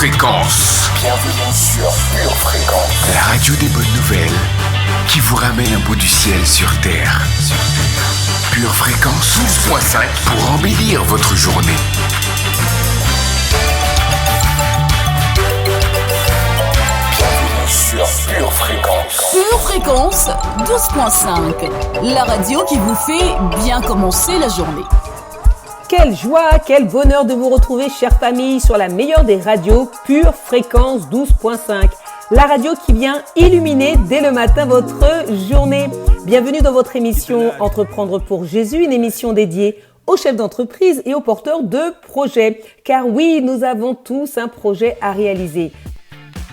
Fréquence. Bienvenue sur Pure Fréquence. La radio des bonnes nouvelles qui vous ramène un bout du ciel sur Terre. Pure Fréquence 12.5 pour embellir votre journée. Bienvenue sur Pure Fréquence. Pure Fréquence 12.5. La radio qui vous fait bien commencer la journée. Quelle joie, quel bonheur de vous retrouver, chère famille, sur la meilleure des radios, Pure Fréquence 12.5. La radio qui vient illuminer dès le matin votre journée. Bienvenue dans votre émission Entreprendre pour Jésus, une émission dédiée aux chefs d'entreprise et aux porteurs de projets. Car oui, nous avons tous un projet à réaliser.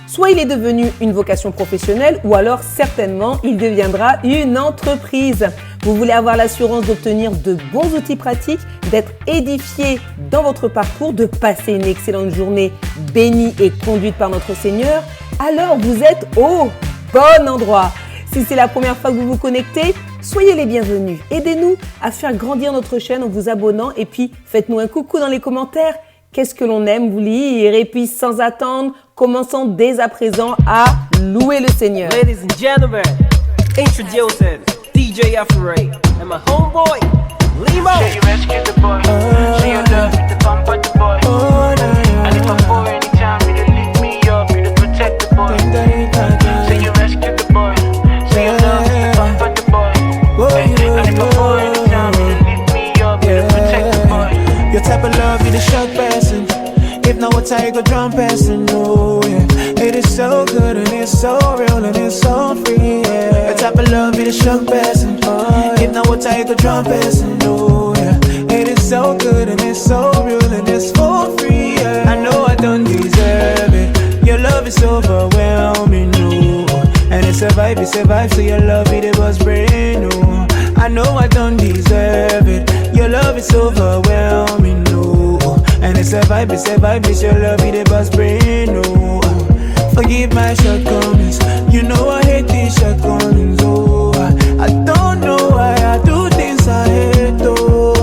Soit il est devenu une vocation professionnelle ou alors certainement il deviendra une entreprise. Vous voulez avoir l'assurance d'obtenir de bons outils pratiques, d'être édifié dans votre parcours, de passer une excellente journée bénie et conduite par notre Seigneur, alors vous êtes au bon endroit. Si c'est la première fois que vous vous connectez, soyez les bienvenus. Aidez-nous à faire grandir notre chaîne en vous abonnant et puis faites-nous un coucou dans les commentaires. Qu'est-ce que l'on aime vous lire? Et puis sans attendre, commençons dès à présent à louer le Seigneur. Ladies and gentlemen, introducing DJ Afro-Ray and my homeboy, Limo. Say you rescue the boy, say you love the pump of the boy. And if I fall anytime, you to lift me up, you to protect the boy. Say you rescue the boy, say you love the pump of the boy. And if I fall anytime, you to lift me up, you to protect the boy. Your type of love, you the shock person. If not, what I go drum person, oh yeah. It is so good and it's so real and it's so free, yeah. Your type of love, you the shock person. If not, what I go drum person, oh yeah. It is so good and it's so real and it's for free, yeah. I know I don't deserve it. Your love is overwhelming, no. And it's a vibe, so your love, it was brand new. I know I don't deserve it. Your love is overwhelming, no. And it's a vibe, it's your love, it was brand new. Forgive my shortcomings, you know I hate these shortcomings, oh. I don't know why I do things I hate, oh.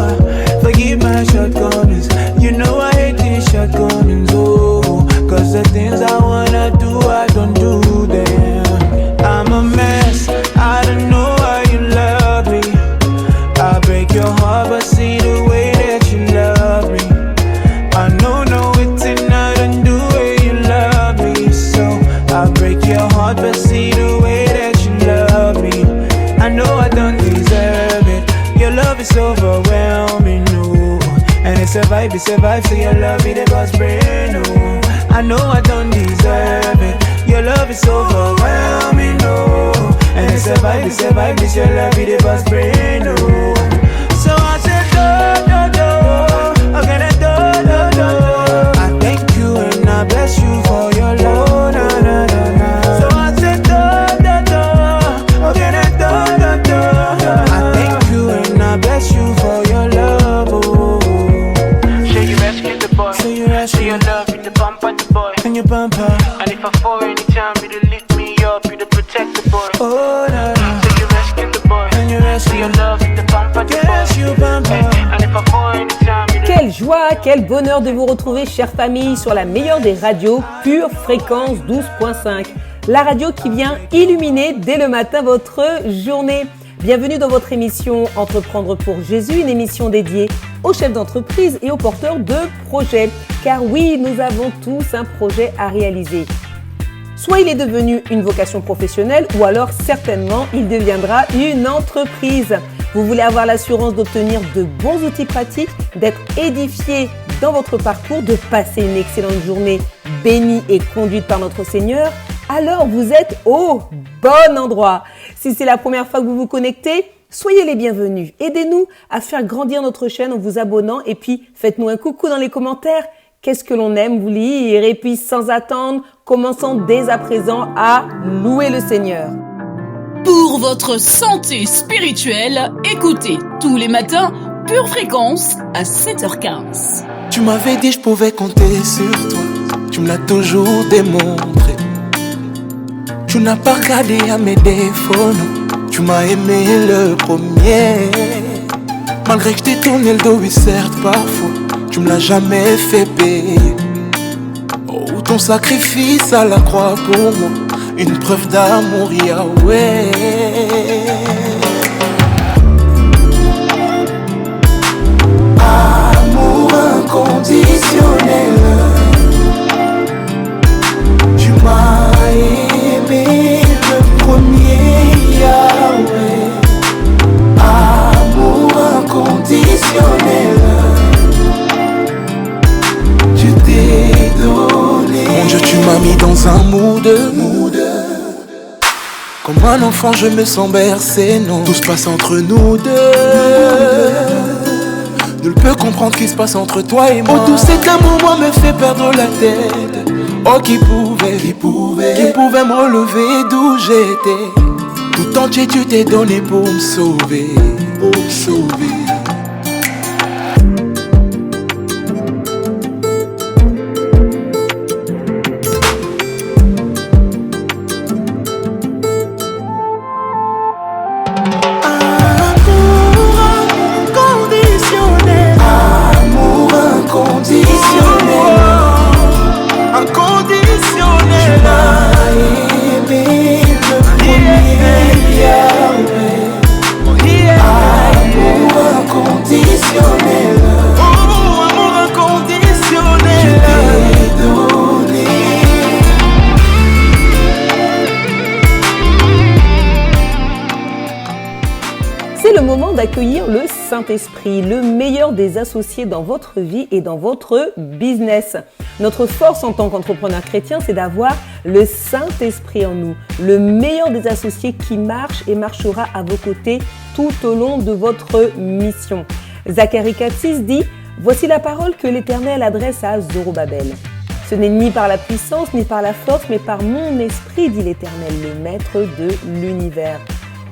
Forgive my shortcomings, you know I hate these shortcomings, oh. Cause the things I wanna do, I don't do them. I'm a mess, I don't know why you love me. I break your heart, but see the way that you love me. I know it's not undo way you love me. So I break your heart, but see the way that you love me. I know I don't deserve it. Your love is overwhelming, no. And it's a vibe, so your love it was brand new. I know I don't deserve it. Your love is overwhelming, no. And it's a vibe, it's your love it was brand new. So I said, do, I'm gonna do. I thank you and I bless you for your love, na. So I said, do, I'm gonna do. I thank you and I bless you for your love, oh. Say you rescue the boy, say you love you the pump of the boy. And you bump her, And if I fall anytime, you to lift me up, you to protect the boy. oh, na. Say you rescue the boy, And you rescue, say you love you the pump of the boy. yes, you bump her. And if I fall anytime, you to Quelle joie, quel bonheur de vous retrouver, chère famille, sur la meilleure des radios, Pure Fréquence 12.5. La radio qui vient illuminer dès le matin votre journée. Bienvenue dans votre émission Entreprendre pour Jésus, une émission dédiée aux chefs d'entreprise et aux porteurs de projets. Car oui, nous avons tous un projet à réaliser. Soit il est devenu une vocation professionnelle ou alors certainement il deviendra une entreprise. Vous voulez avoir l'assurance d'obtenir de bons outils pratiques, d'être édifié dans votre parcours, de passer une excellente journée bénie et conduite par notre Seigneur, alors vous êtes au bon endroit. Si c'est la première fois que vous vous connectez, soyez les bienvenus. Aidez-nous à faire grandir notre chaîne en vous abonnant et puis faites-nous un coucou dans les commentaires. Qu'est-ce que l'on aime vous lire? Et puis sans attendre, commençons dès à présent à louer le Seigneur. Pour votre santé spirituelle, écoutez tous les matins Pure Fréquence à 7h15. Tu m'avais dit je pouvais compter sur toi. Tu me l'as toujours démontré. Tu n'as pas regardé à mes défauts, non. Tu m'as aimé le premier. Malgré que je t'ai tourné le dos, oui certes parfois. Tu me l'as jamais fait payer. Oh, Ton sacrifice à la croix pour moi, une preuve d'amour, Yahweh. Amour inconditionnel, tu m'as aimé le premier, Yahweh. Amour inconditionnel, tu t'es donné. Mon Dieu, tu m'as mis dans un mood. Comme un enfant, je me sens bercé, non. Tout se passe entre nous deux. Nul peut comprendre ce qui se passe entre toi et moi. Oh, tout cet amour, moi, me fait perdre la tête. Oh, qui pouvait me relever d'où j'étais. Tout entier, tu t'es donné pour me sauver. D'accueillir le Saint-Esprit, le meilleur des associés dans votre vie et dans votre business. Notre force en tant qu'entrepreneur chrétien, c'est d'avoir le Saint-Esprit en nous, le meilleur des associés qui marche et marchera à vos côtés tout au long de votre mission. Zacharie 4,6 dit « Voici la parole que l'Éternel adresse à Zorobabel. Ce n'est ni par la puissance ni par la force, mais par mon esprit, dit l'Éternel, le maître de l'univers. »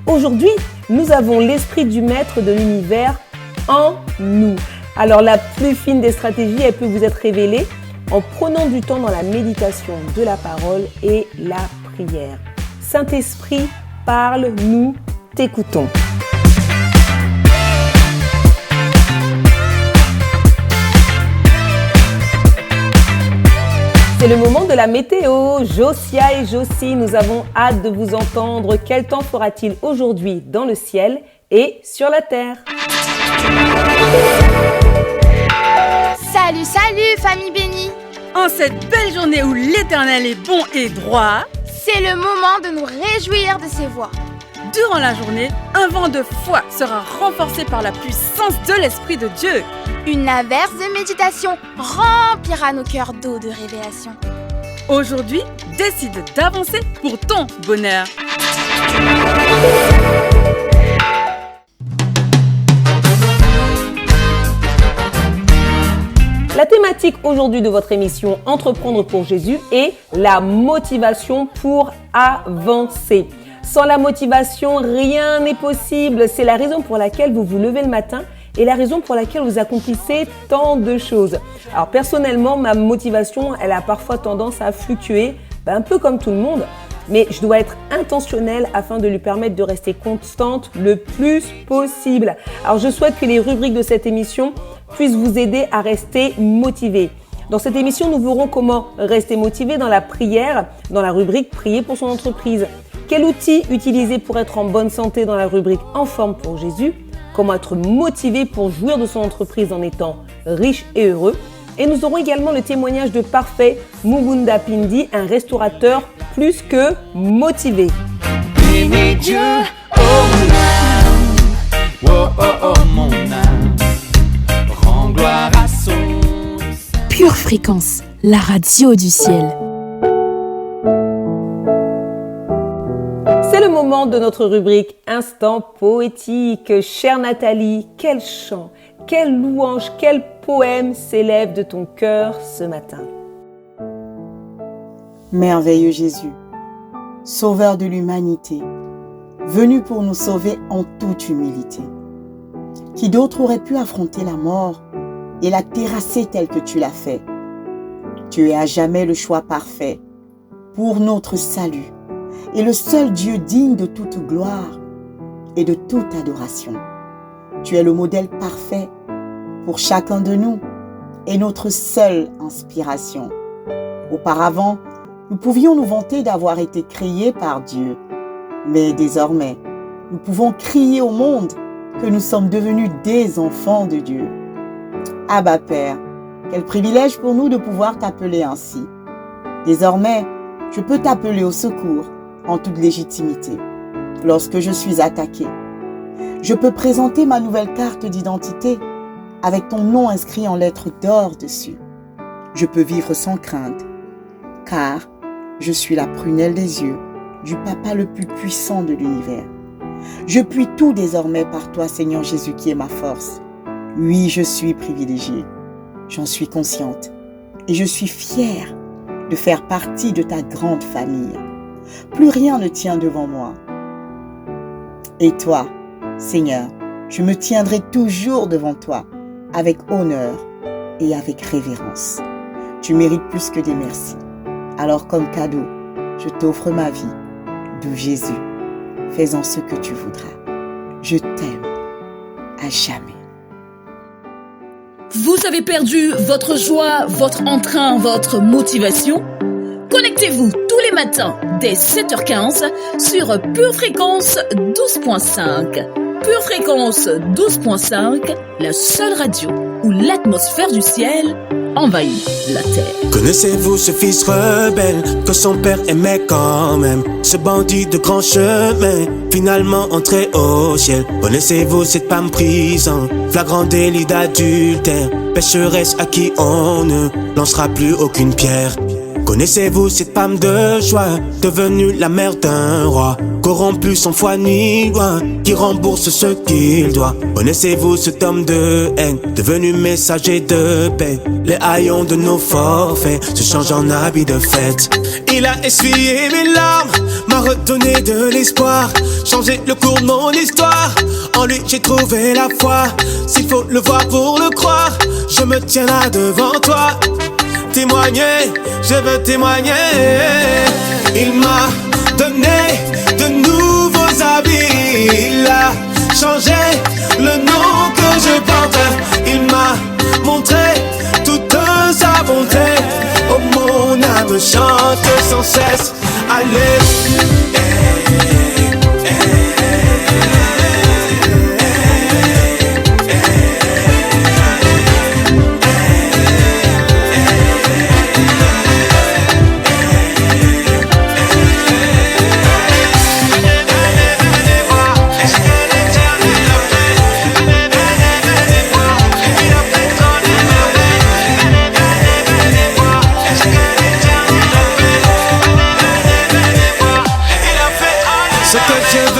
Aujourd'hui, nous avons l'esprit du maître de l'univers en nous. Alors la plus fine des stratégies, elle peut vous être révélée en prenant du temps dans la méditation de la parole et la prière. Saint-Esprit, parle, nous t'écoutons. C'est le moment de la météo. Josia et Josie, nous avons hâte de vous entendre. Quel temps fera-t-il aujourd'hui dans le ciel et sur la terre? Salut, famille bénie! En cette belle journée où l'Éternel est bon et droit, c'est le moment de nous réjouir de ses voix. Durant la journée, un vent de foi sera renforcé par la puissance de l'Esprit de Dieu. Une averse de méditation remplira nos cœurs d'eau de révélation. Aujourd'hui, décide d'avancer pour ton bonheur. La thématique aujourd'hui de votre émission Entreprendre pour Jésus est la motivation pour avancer. Sans la motivation, rien n'est possible. C'est la raison pour laquelle vous vous levez le matin et la raison pour laquelle vous accomplissez tant de choses. Alors personnellement, ma motivation, elle a parfois tendance à fluctuer, un peu comme tout le monde, mais je dois être intentionnelle afin de lui permettre de rester constante le plus possible. Alors je souhaite que les rubriques de cette émission puissent vous aider à rester motivé. Dans cette émission, nous verrons comment rester motivé dans la prière, dans la rubrique Prier pour son entreprise. Quel outil utiliser pour être en bonne santé dans la rubrique En forme pour Jésus? Comment être motivé pour jouir de son entreprise en étant riche et heureux. Et nous aurons également le témoignage de Parfait Mugunda Pindi, un restaurateur plus que motivé. Bénis Dieu, oh mon âme, oh oh oh mon âme, rends gloire à son Saint. Pure Fréquence, la radio du ciel. C'est le moment de notre rubrique Instant poétique. Chère Nathalie, quel chant, quelle louange, quel poème s'élève de ton cœur ce matin? Merveilleux Jésus, Sauveur de l'humanité, venu pour nous sauver en toute humilité. Qui d'autre aurait pu affronter la mort et la terrasser telle que tu l'as fait? Tu es à jamais le choix parfait pour notre salut et le seul Dieu digne de toute gloire et de toute adoration. Tu es le modèle parfait pour chacun de nous et notre seule inspiration. Auparavant, nous pouvions nous vanter d'avoir été créés par Dieu. Mais désormais, nous pouvons crier au monde que nous sommes devenus des enfants de Dieu. Abba Père, quel privilège pour nous de pouvoir t'appeler ainsi. Désormais, je peux t'appeler au secours en toute légitimité. Lorsque je suis attaqué, je peux présenter ma nouvelle carte d'identité avec ton nom inscrit en lettres d'or dessus. Je peux vivre sans crainte, car je suis la prunelle des yeux du Papa le plus puissant de l'univers. Je puis tout désormais par toi, Seigneur Jésus, qui est ma force. Oui, je suis privilégiée, j'en suis consciente, et je suis fière de faire partie de ta grande famille. Plus rien ne tient devant moi. Et toi, Seigneur, je me tiendrai toujours devant toi, avec honneur et avec révérence. Tu mérites plus que des merci. Alors comme cadeau, je t'offre ma vie. D'où Jésus, fais-en ce que tu voudras. Je t'aime à jamais. Vous avez perdu votre joie, votre entrain, votre motivation? Connectez-vous tous les matins dès 7h15 sur Pure Fréquence 12.5. Pure Fréquence 12.5, la seule radio où l'atmosphère du ciel envahit la terre. Connaissez-vous ce fils rebelle que son père aimait quand même? Ce bandit de grand chemin, finalement entré au ciel. Connaissez-vous cette femme prise en flagrant délit d'adultère, pécheresse à qui on ne lancera plus aucune pierre? Connaissez-vous cette femme de joie, devenue la mère d'un roi, corrompu sans foi ni loi, qui rembourse ce qu'il doit? Connaissez-vous cet homme de haine, devenu messager de paix? Les haillons de nos forfaits se changent en habits de fête. Il a essuyé mes larmes, m'a redonné de l'espoir, changé le cours de mon histoire. En lui j'ai trouvé la foi, s'il faut le voir pour le croire, je me tiens là devant toi. Témoigner, je veux témoigner. Il m'a donné de nouveaux habits, il a changé le nom que je porte. Il m'a montré toute sa bonté. Oh, mon âme chante sans cesse. Allez.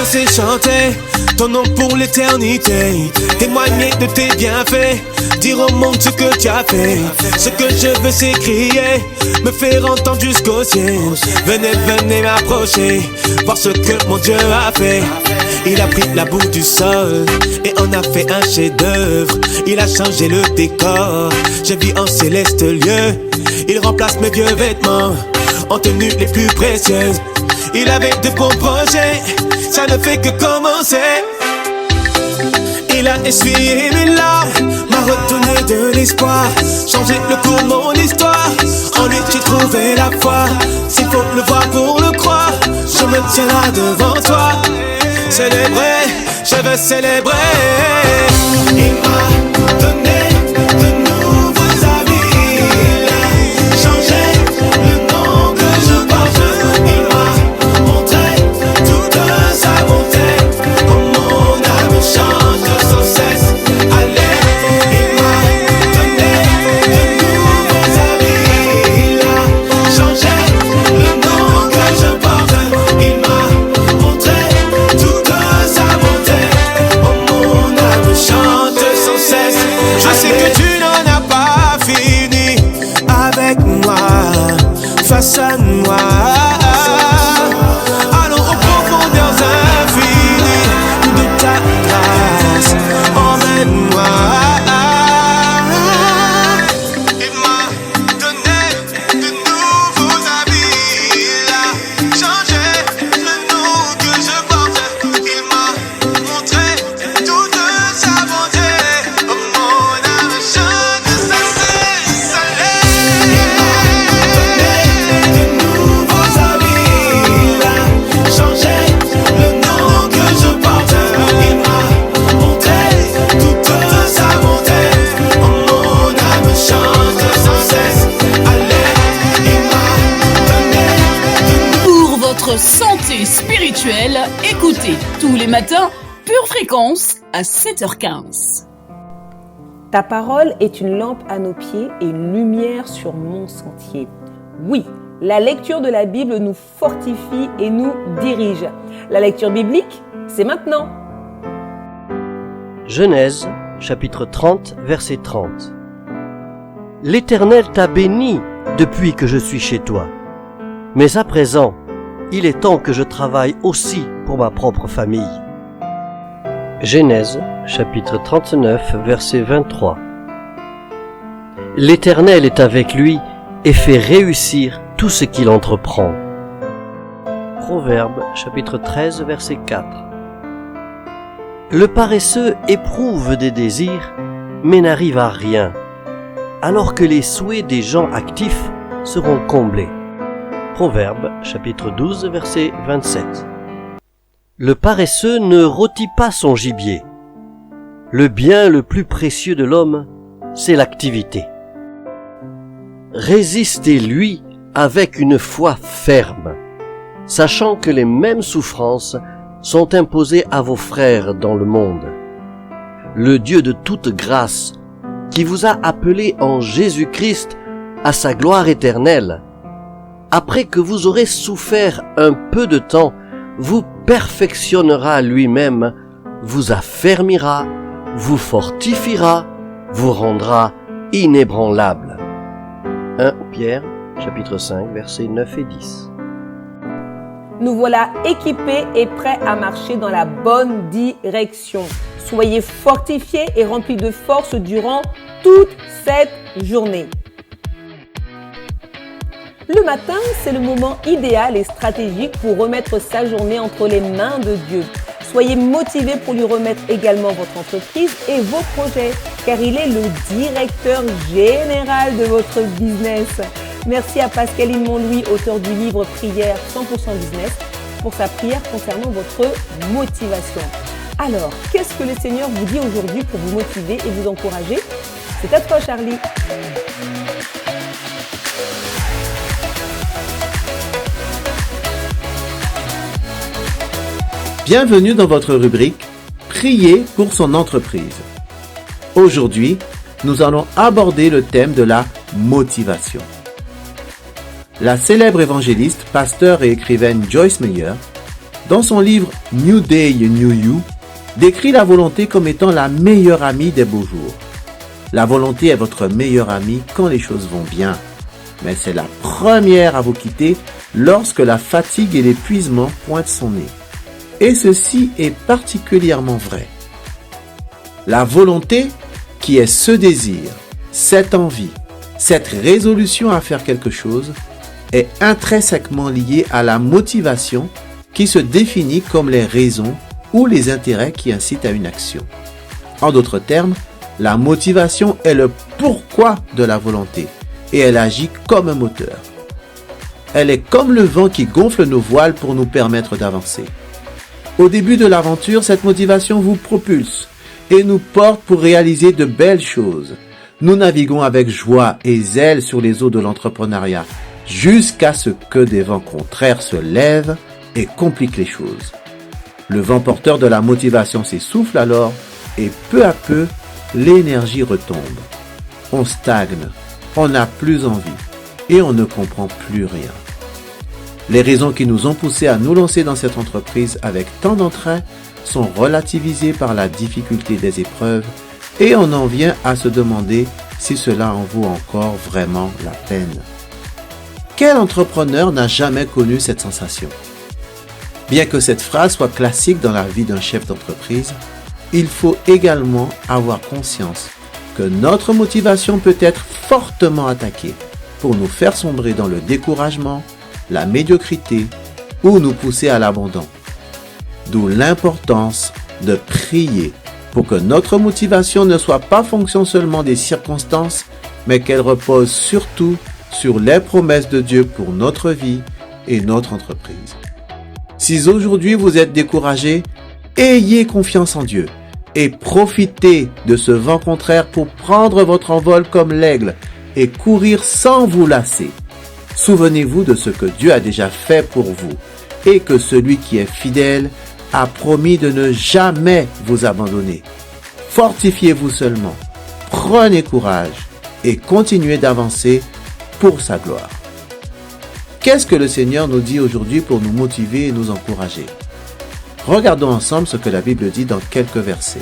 C'est chanter ton nom pour l'éternité, témoigner de tes bienfaits, dire au monde ce que tu as fait. Ce que je veux c'est crier, me faire entendre jusqu'au ciel. Venez, venez m'approcher, voir ce que mon Dieu a fait. Il a pris la boue du sol et en a fait un chef-d'œuvre. Il a changé le décor, je vis en céleste lieu. Il remplace mes vieux vêtements en tenues les plus précieuses. Il avait de bons projets, ça ne fait que commencer. Il a essuyé mes larmes, m'a redonné de l'espoir, changé le cours de mon histoire. En lui j'ai trouvé la foi, s'il faut le voir pour le croire, je me tiens là devant toi. Célébrer, je veux célébrer. Il m'a donné de nouveaux habits, il a changé le nom que je porte. Il m'a montré toute sa bonté. Oh, mon âme chante sans cesse. Allez, il m'a donné de nouveaux habits, il a changé le nom que je porte. Il m'a montré toute sa bonté. Oh, mon âme chante sans cesse. spirituel, écoutez tous les matins Pure Fréquence à 7h15. Ta parole est une lampe à nos pieds et une lumière sur mon sentier. Oui, la lecture de la Bible nous fortifie et nous dirige. La lecture biblique, c'est maintenant. Genèse, chapitre 30, verset 30. L'Éternel t'a béni depuis que je suis chez toi. Mais à présent, il est temps que je travaille aussi pour ma propre famille. Genèse, chapitre 39, verset 23. L'Éternel est avec lui et fait réussir tout ce qu'il entreprend. Proverbe, chapitre 13, verset 4. Le paresseux éprouve des désirs, mais n'arrive à rien, alors que les souhaits des gens actifs seront comblés. Proverbe, chapitre 12, verset 27. Le paresseux ne rôtit pas son gibier. Le bien le plus précieux de l'homme, c'est l'activité. Résistez-lui avec une foi ferme, sachant que les mêmes souffrances sont imposées à vos frères dans le monde. Le Dieu de toute grâce, qui vous a appelé en Jésus-Christ à sa gloire éternelle, après que vous aurez souffert un peu de temps, vous perfectionnera lui-même, vous affermira, vous fortifiera, vous rendra inébranlable. 1 Pierre, chapitre 5, versets 9 et 10. Nous voilà équipés et prêts à marcher dans la bonne direction. Soyez fortifiés et remplis de force durant toute cette journée. Le matin, c'est le moment idéal et stratégique pour remettre sa journée entre les mains de Dieu. Soyez motivés pour lui remettre également votre entreprise et vos projets, car il est le directeur général de votre business. Merci à Pascaline Montlouis, auteur du livre Prière 100% Business, pour sa prière concernant votre motivation. Alors, qu'est-ce que le Seigneur vous dit aujourd'hui pour vous motiver et vous encourager? C'est à toi, Charlie. Bienvenue dans votre rubrique « Prier pour son entreprise ». Aujourd'hui, nous allons aborder le thème de la motivation. La célèbre évangéliste, pasteur et écrivaine Joyce Meyer, dans son livre « New Day, New You », décrit la volonté comme étant la meilleure amie des beaux jours. La volonté est votre meilleure amie quand les choses vont bien, mais c'est la première à vous quitter lorsque la fatigue et l'épuisement pointent son nez. Et ceci est particulièrement vrai. La volonté, qui est ce désir, cette envie, cette résolution à faire quelque chose, est intrinsèquement liée à la motivation qui se définit comme les raisons ou les intérêts qui incitent à une action. En d'autres termes, la motivation est le pourquoi de la volonté et elle agit comme un moteur. Elle est comme le vent qui gonfle nos voiles pour nous permettre d'avancer. Au début de l'aventure, cette motivation vous propulse et nous porte pour réaliser de belles choses. Nous naviguons avec joie et zèle sur les eaux de l'entrepreneuriat jusqu'à ce que des vents contraires se lèvent et compliquent les choses. Le vent porteur de la motivation s'essouffle alors et peu à peu, l'énergie retombe. On stagne, on n'a plus envie et on ne comprend plus rien. Les raisons qui nous ont poussés à nous lancer dans cette entreprise avec tant d'entrain sont relativisées par la difficulté des épreuves et on en vient à se demander si cela en vaut encore vraiment la peine. Quel entrepreneur n'a jamais connu cette sensation? Bien que cette phrase soit classique dans la vie d'un chef d'entreprise, il faut également avoir conscience que notre motivation peut être fortement attaquée pour nous faire sombrer dans le découragement, la médiocrité ou nous pousser à l'abandon. D'où l'importance de prier pour que notre motivation ne soit pas fonction seulement des circonstances, mais qu'elle repose surtout sur les promesses de Dieu pour notre vie et notre entreprise. Si aujourd'hui vous êtes découragé, ayez confiance en Dieu et profitez de ce vent contraire pour prendre votre envol comme l'aigle et courir sans vous lasser. Souvenez-vous de ce que Dieu a déjà fait pour vous et que celui qui est fidèle a promis de ne jamais vous abandonner. Fortifiez-vous seulement, prenez courage et continuez d'avancer pour sa gloire. Qu'est-ce que le Seigneur nous dit aujourd'hui pour nous motiver et nous encourager? Regardons ensemble ce que la Bible dit dans quelques versets.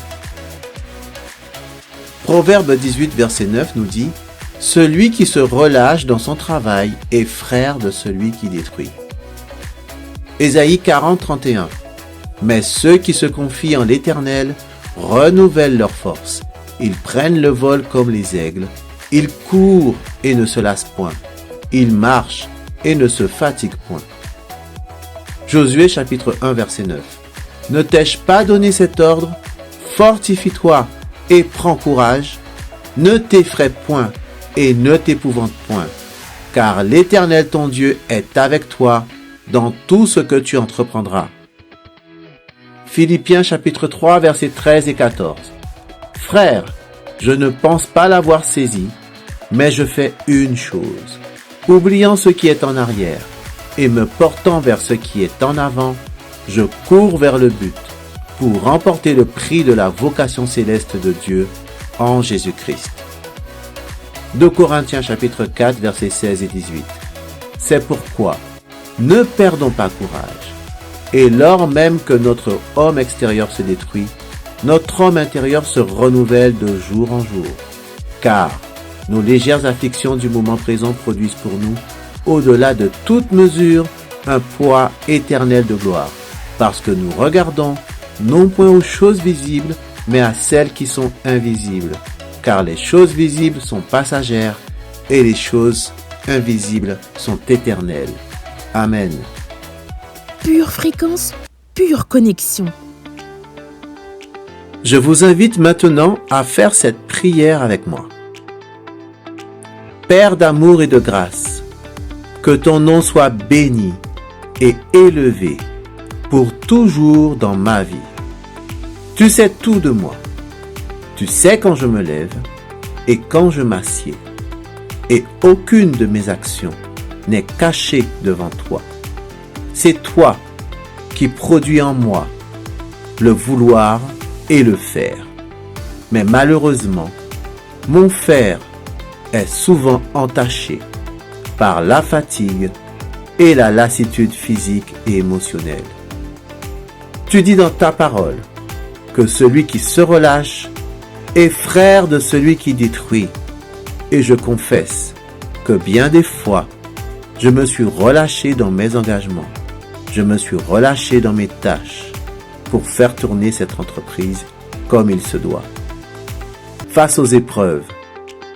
Proverbe 18, verset 9 nous dit « Celui qui se relâche dans son travail est frère de celui qui détruit. » Ésaïe 40, 31 « Mais ceux qui se confient en l'Éternel renouvellent leur force. Ils prennent le vol comme les aigles. Ils courent et ne se lassent point. Ils marchent et ne se fatiguent point. » Josué chapitre 1, verset 9 « Ne t'ai-je pas donné cet ordre? Fortifie-toi et prends courage. Ne t'effraie point et ne t'épouvante point, car l'Éternel ton Dieu est avec toi dans tout ce que tu entreprendras. » Philippiens chapitre 3 versets 13 et 14. Frères, je ne pense pas l'avoir saisi, mais je fais une chose, oubliant ce qui est en arrière et me portant vers ce qui est en avant, je cours vers le but pour remporter le prix de la vocation céleste de Dieu en Jésus-Christ. 2 Corinthiens chapitre 4 versets 16 et 18. C'est pourquoi ne perdons pas courage. Et lors même que notre homme extérieur se détruit, notre homme intérieur se renouvelle de jour en jour. Car nos légères afflictions du moment présent produisent pour nous, au-delà de toute mesure, un poids éternel de gloire. Parce que nous regardons non point aux choses visibles, mais à celles qui sont invisibles. Car les choses visibles sont passagères et les choses invisibles sont éternelles. Amen. Pure fréquence, pure connexion. Je vous invite maintenant à faire cette prière avec moi. Père d'amour et de grâce, que ton nom soit béni et élevé pour toujours dans ma vie. Tu sais tout de moi. Tu sais quand je me lève et quand je m'assieds. Et aucune de mes actions n'est cachée devant toi. C'est toi qui produis en moi le vouloir et le faire. Mais malheureusement, mon faire est souvent entaché par la fatigue et la lassitude physique et émotionnelle. Tu dis dans ta parole que celui qui se relâche est frère de celui qui détruit. Et je confesse que bien des fois, je me suis relâché dans mes engagements. Je me suis relâché dans mes tâches pour faire tourner cette entreprise comme il se doit. Face aux épreuves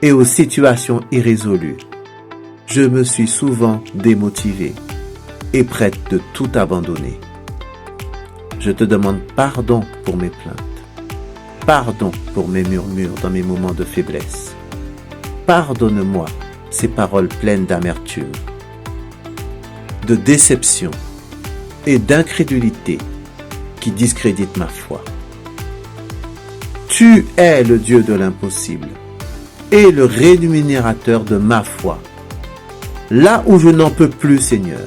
et aux situations irrésolues, je me suis souvent démotivé et prête de tout abandonner. Je te demande pardon pour mes plaintes, pardon pour mes murmures dans mes moments de faiblesse. Pardonne-moi ces paroles pleines d'amertume, de déception et d'incrédulité qui discréditent ma foi. Tu es le Dieu de l'impossible et le rémunérateur de ma foi. Là où je n'en peux plus, Seigneur,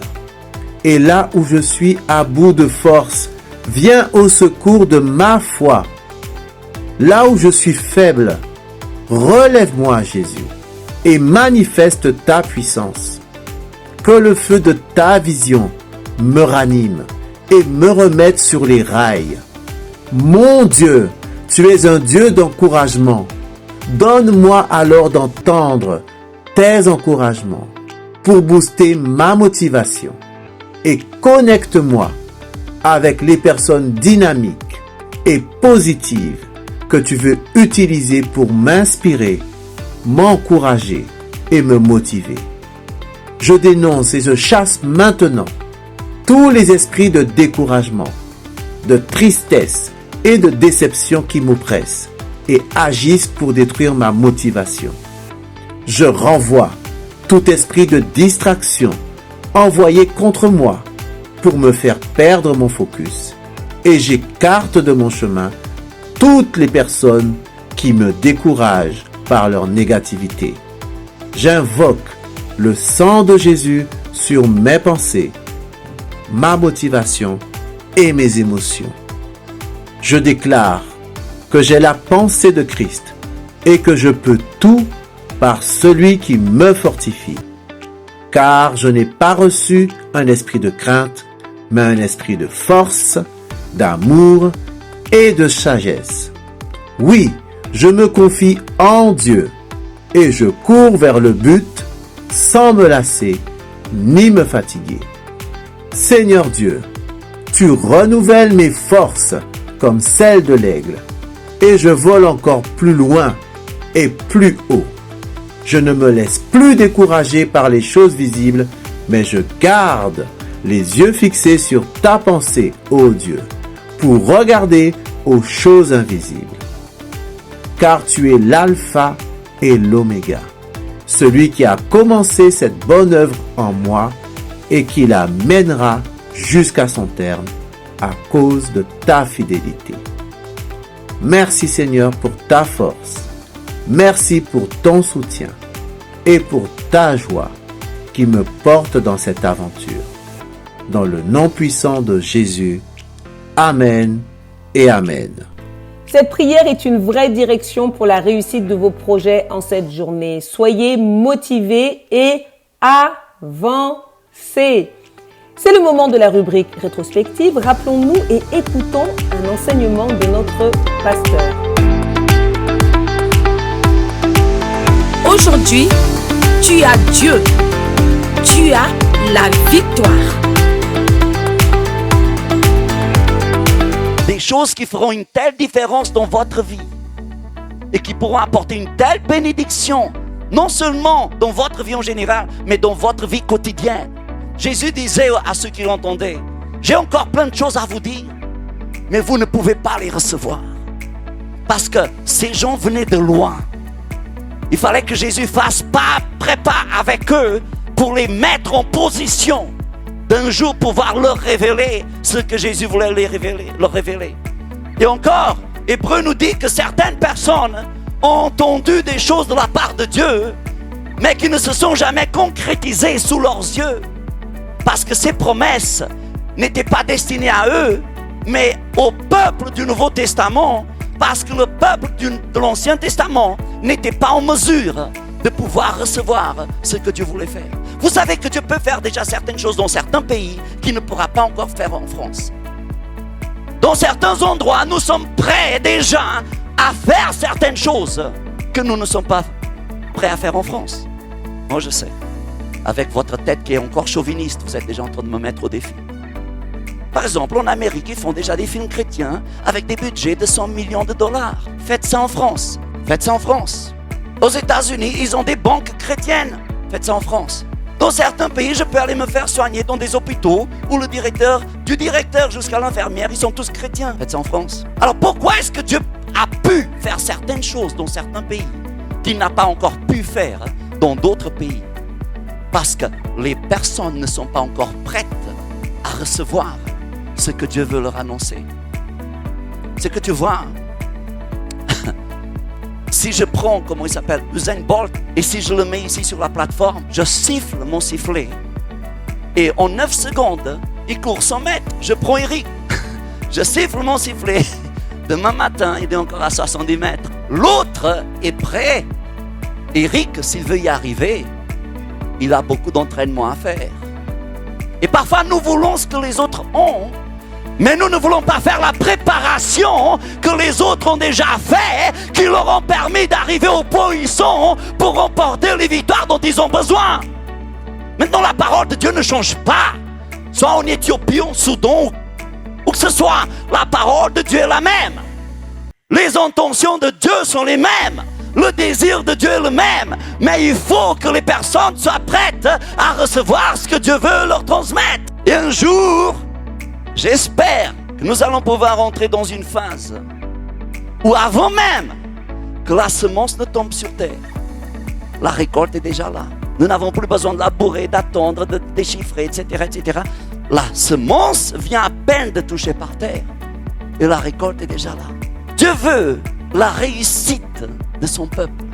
et là où je suis à bout de force, viens au secours de ma foi. Là où je suis faible, relève-moi, Jésus, et manifeste ta puissance. Que le feu de ta vision me ranime et me remette sur les rails. Mon Dieu, tu es un Dieu d'encouragement. Donne-moi alors d'entendre tes encouragements pour booster ma motivation et connecte-moi avec les personnes dynamiques et positives que tu veux utiliser pour m'inspirer, m'encourager et me motiver. Je dénonce et je chasse maintenant tous les esprits de découragement, de tristesse et de déception qui m'oppressent et agissent pour détruire ma motivation. Je renvoie tout esprit de distraction envoyé contre moi pour me faire perdre mon focus et j'écarte de mon chemin toutes les personnes qui me découragent par leur négativité. J'invoque le sang de Jésus sur mes pensées, ma motivation et mes émotions. Je déclare que j'ai la pensée de Christ et que je peux tout par celui qui me fortifie. Car je n'ai pas reçu un esprit de crainte, mais un esprit de force, d'amour et de sagesse. Oui, je me confie en Dieu et je cours vers le but sans me lasser ni me fatiguer. Seigneur Dieu, tu renouvelles mes forces comme celles de l'aigle et je vole encore plus loin et plus haut. Je ne me laisse plus décourager par les choses visibles, mais je garde les yeux fixés sur ta pensée, ô Dieu, pour regarder aux choses invisibles. Car tu es l'alpha et l'oméga, celui qui a commencé cette bonne œuvre en moi et qui la mènera jusqu'à son terme à cause de ta fidélité. Merci Seigneur pour ta force. Merci pour ton soutien et pour ta joie qui me porte dans cette aventure. Dans le nom puissant de Jésus. Amen et Amen. Cette prière est une vraie direction pour la réussite de vos projets en cette journée. Soyez motivés et avancez. C'est le moment de la rubrique rétrospective. Rappelons-nous et écoutons un enseignement de notre pasteur. Aujourd'hui, tu as Dieu. Tu as la victoire. Des choses qui feront une telle différence dans votre vie et qui pourront apporter une telle bénédiction, non seulement dans votre vie en général, mais dans votre vie quotidienne. Jésus disait à ceux qui l'entendaient, « J'ai encore plein de choses à vous dire, mais vous ne pouvez pas les recevoir. » Parce que ces gens venaient de loin. Il fallait que Jésus fasse pas prépa avec eux pour les mettre en position d'un jour pouvoir leur révéler ce que Jésus voulait leur révéler. Et encore, Hébreu nous dit que certaines personnes ont entendu des choses de la part de Dieu, mais qui ne se sont jamais concrétisées sous leurs yeux. Parce que ces promesses n'étaient pas destinées à eux, mais au peuple du Nouveau Testament, parce que le peuple de l'Ancien Testament n'était pas en mesure de pouvoir recevoir ce que Dieu voulait faire. Vous savez que Dieu peut faire déjà certaines choses dans certains pays qu'il ne pourra pas encore faire en France. Dans certains endroits, nous sommes prêts déjà à faire certaines choses que nous ne sommes pas prêts à faire en France. Moi, je sais. Avec votre tête qui est encore chauviniste, vous êtes déjà en train de me mettre au défi. Par exemple, en Amérique, ils font déjà des films chrétiens avec des budgets de 100 millions de dollars. Faites ça en France. Faites ça en France. Aux États-Unis, ils ont des banques chrétiennes. Faites ça en France. Dans certains pays, je peux aller me faire soigner dans des hôpitaux où le directeur, du directeur jusqu'à l'infirmière, ils sont tous chrétiens. Faites ça en France. Alors pourquoi est-ce que Dieu a pu faire certaines choses dans certains pays qu'il n'a pas encore pu faire dans d'autres pays? Parce que les personnes ne sont pas encore prêtes à recevoir ce que Dieu veut leur annoncer. C'est que tu vois, si je prends, comment il s'appelle, Usain Bolt, et si je le mets ici sur la plateforme, je siffle mon sifflet. Et en 9 secondes, il court 100 mètres. Je prends Eric, je siffle mon sifflet. Demain matin, il est encore à 70 mètres. L'autre est prêt. Eric, s'il veut y arriver, il a beaucoup d'entraînement à faire. Et parfois, nous voulons ce que les autres ont, mais nous ne voulons pas faire la préparation que les autres ont déjà fait, qui leur ont permis d'arriver au point où ils sont pour remporter les victoires dont ils ont besoin. Maintenant, la parole de Dieu ne change pas. Soit en Éthiopie, en Soudan, ou que ce soit, la parole de Dieu est la même. Les intentions de Dieu sont les mêmes. Le désir de Dieu est le même. Mais il faut que les personnes soient prêtes à recevoir ce que Dieu veut leur transmettre. Et un jour, j'espère que nous allons pouvoir entrer dans une phase où avant même que la semence ne tombe sur terre, la récolte est déjà là. Nous n'avons plus besoin de labourer, d'attendre, de déchiffrer, etc., etc. La semence vient à peine de toucher par terre et la récolte est déjà là. Dieu veut la réussite de son peuple.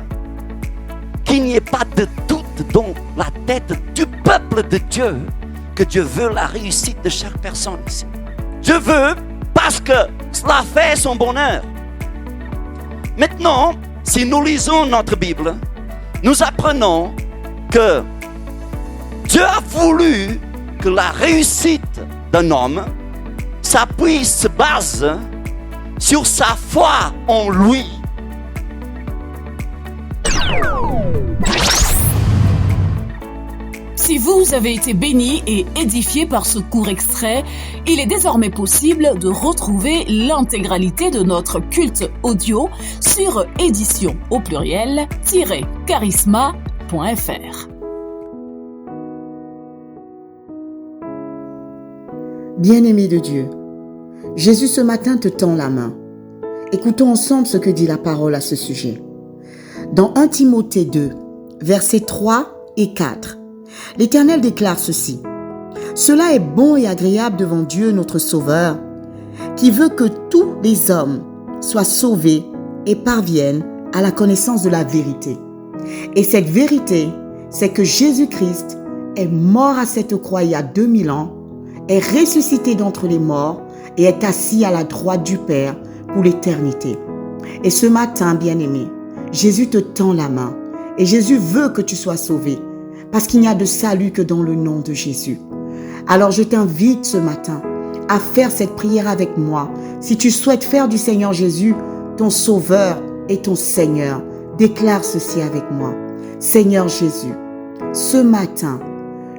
Qu'il n'y ait pas de doute dans la tête du peuple de Dieu que Dieu veut la réussite de chaque personne ici. Dieu veut parce que cela fait son bonheur. Maintenant, si nous lisons notre Bible, nous apprenons que Dieu a voulu que la réussite d'un homme s'appuie, se base sur sa foi en lui. Si vous avez été béni et édifié par ce court extrait, il est désormais possible de retrouver l'intégralité de notre culte audio sur édition au pluriel-charisma.fr. Bien-aimé de Dieu, Jésus ce matin te tend la main. Écoutons ensemble ce que dit la parole à ce sujet. Dans 1 Timothée 2, versets 3 et 4, l'Éternel déclare ceci. « Cela est bon et agréable devant Dieu notre Sauveur, qui veut que tous les hommes soient sauvés et parviennent à la connaissance de la vérité. Et cette vérité, c'est que Jésus-Christ est mort à cette croix il y a 2000 ans, est ressuscité d'entre les morts et est assis à la droite du Père pour l'éternité. Et ce matin, bien-aimé, Jésus te tend la main et Jésus veut que tu sois sauvé parce qu'il n'y a de salut que dans le nom de Jésus. Alors je t'invite ce matin à faire cette prière avec moi. Si tu souhaites faire du Seigneur Jésus ton Sauveur et ton Seigneur, déclare ceci avec moi. Seigneur Jésus, ce matin,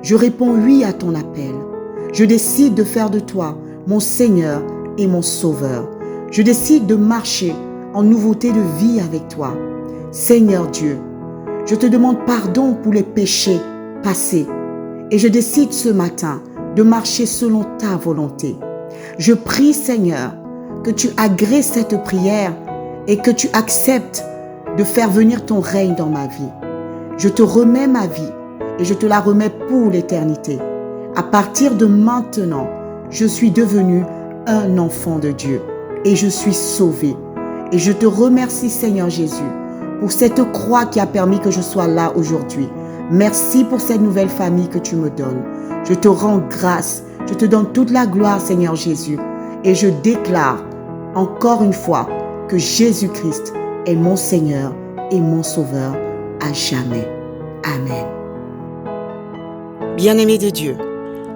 je réponds oui à ton appel. Je décide de faire de toi mon Seigneur et mon Sauveur. Je décide de marcher en nouveauté de vie avec toi. Seigneur Dieu, je te demande pardon pour les péchés passés et je décide ce matin de marcher selon ta volonté. Je prie, Seigneur, que tu agrées cette prière et que tu acceptes de faire venir ton règne dans ma vie. Je te remets ma vie et je te la remets pour l'éternité. À partir de maintenant, je suis devenu un enfant de Dieu et je suis sauvé. Et je te remercie, Seigneur Jésus, pour cette croix qui a permis que je sois là aujourd'hui. Merci pour cette nouvelle famille que tu me donnes. Je te rends grâce. Je te donne toute la gloire, Seigneur Jésus. Et je déclare encore une fois que Jésus-Christ est mon Seigneur et mon Sauveur à jamais. Amen. Bien-aimés de Dieu,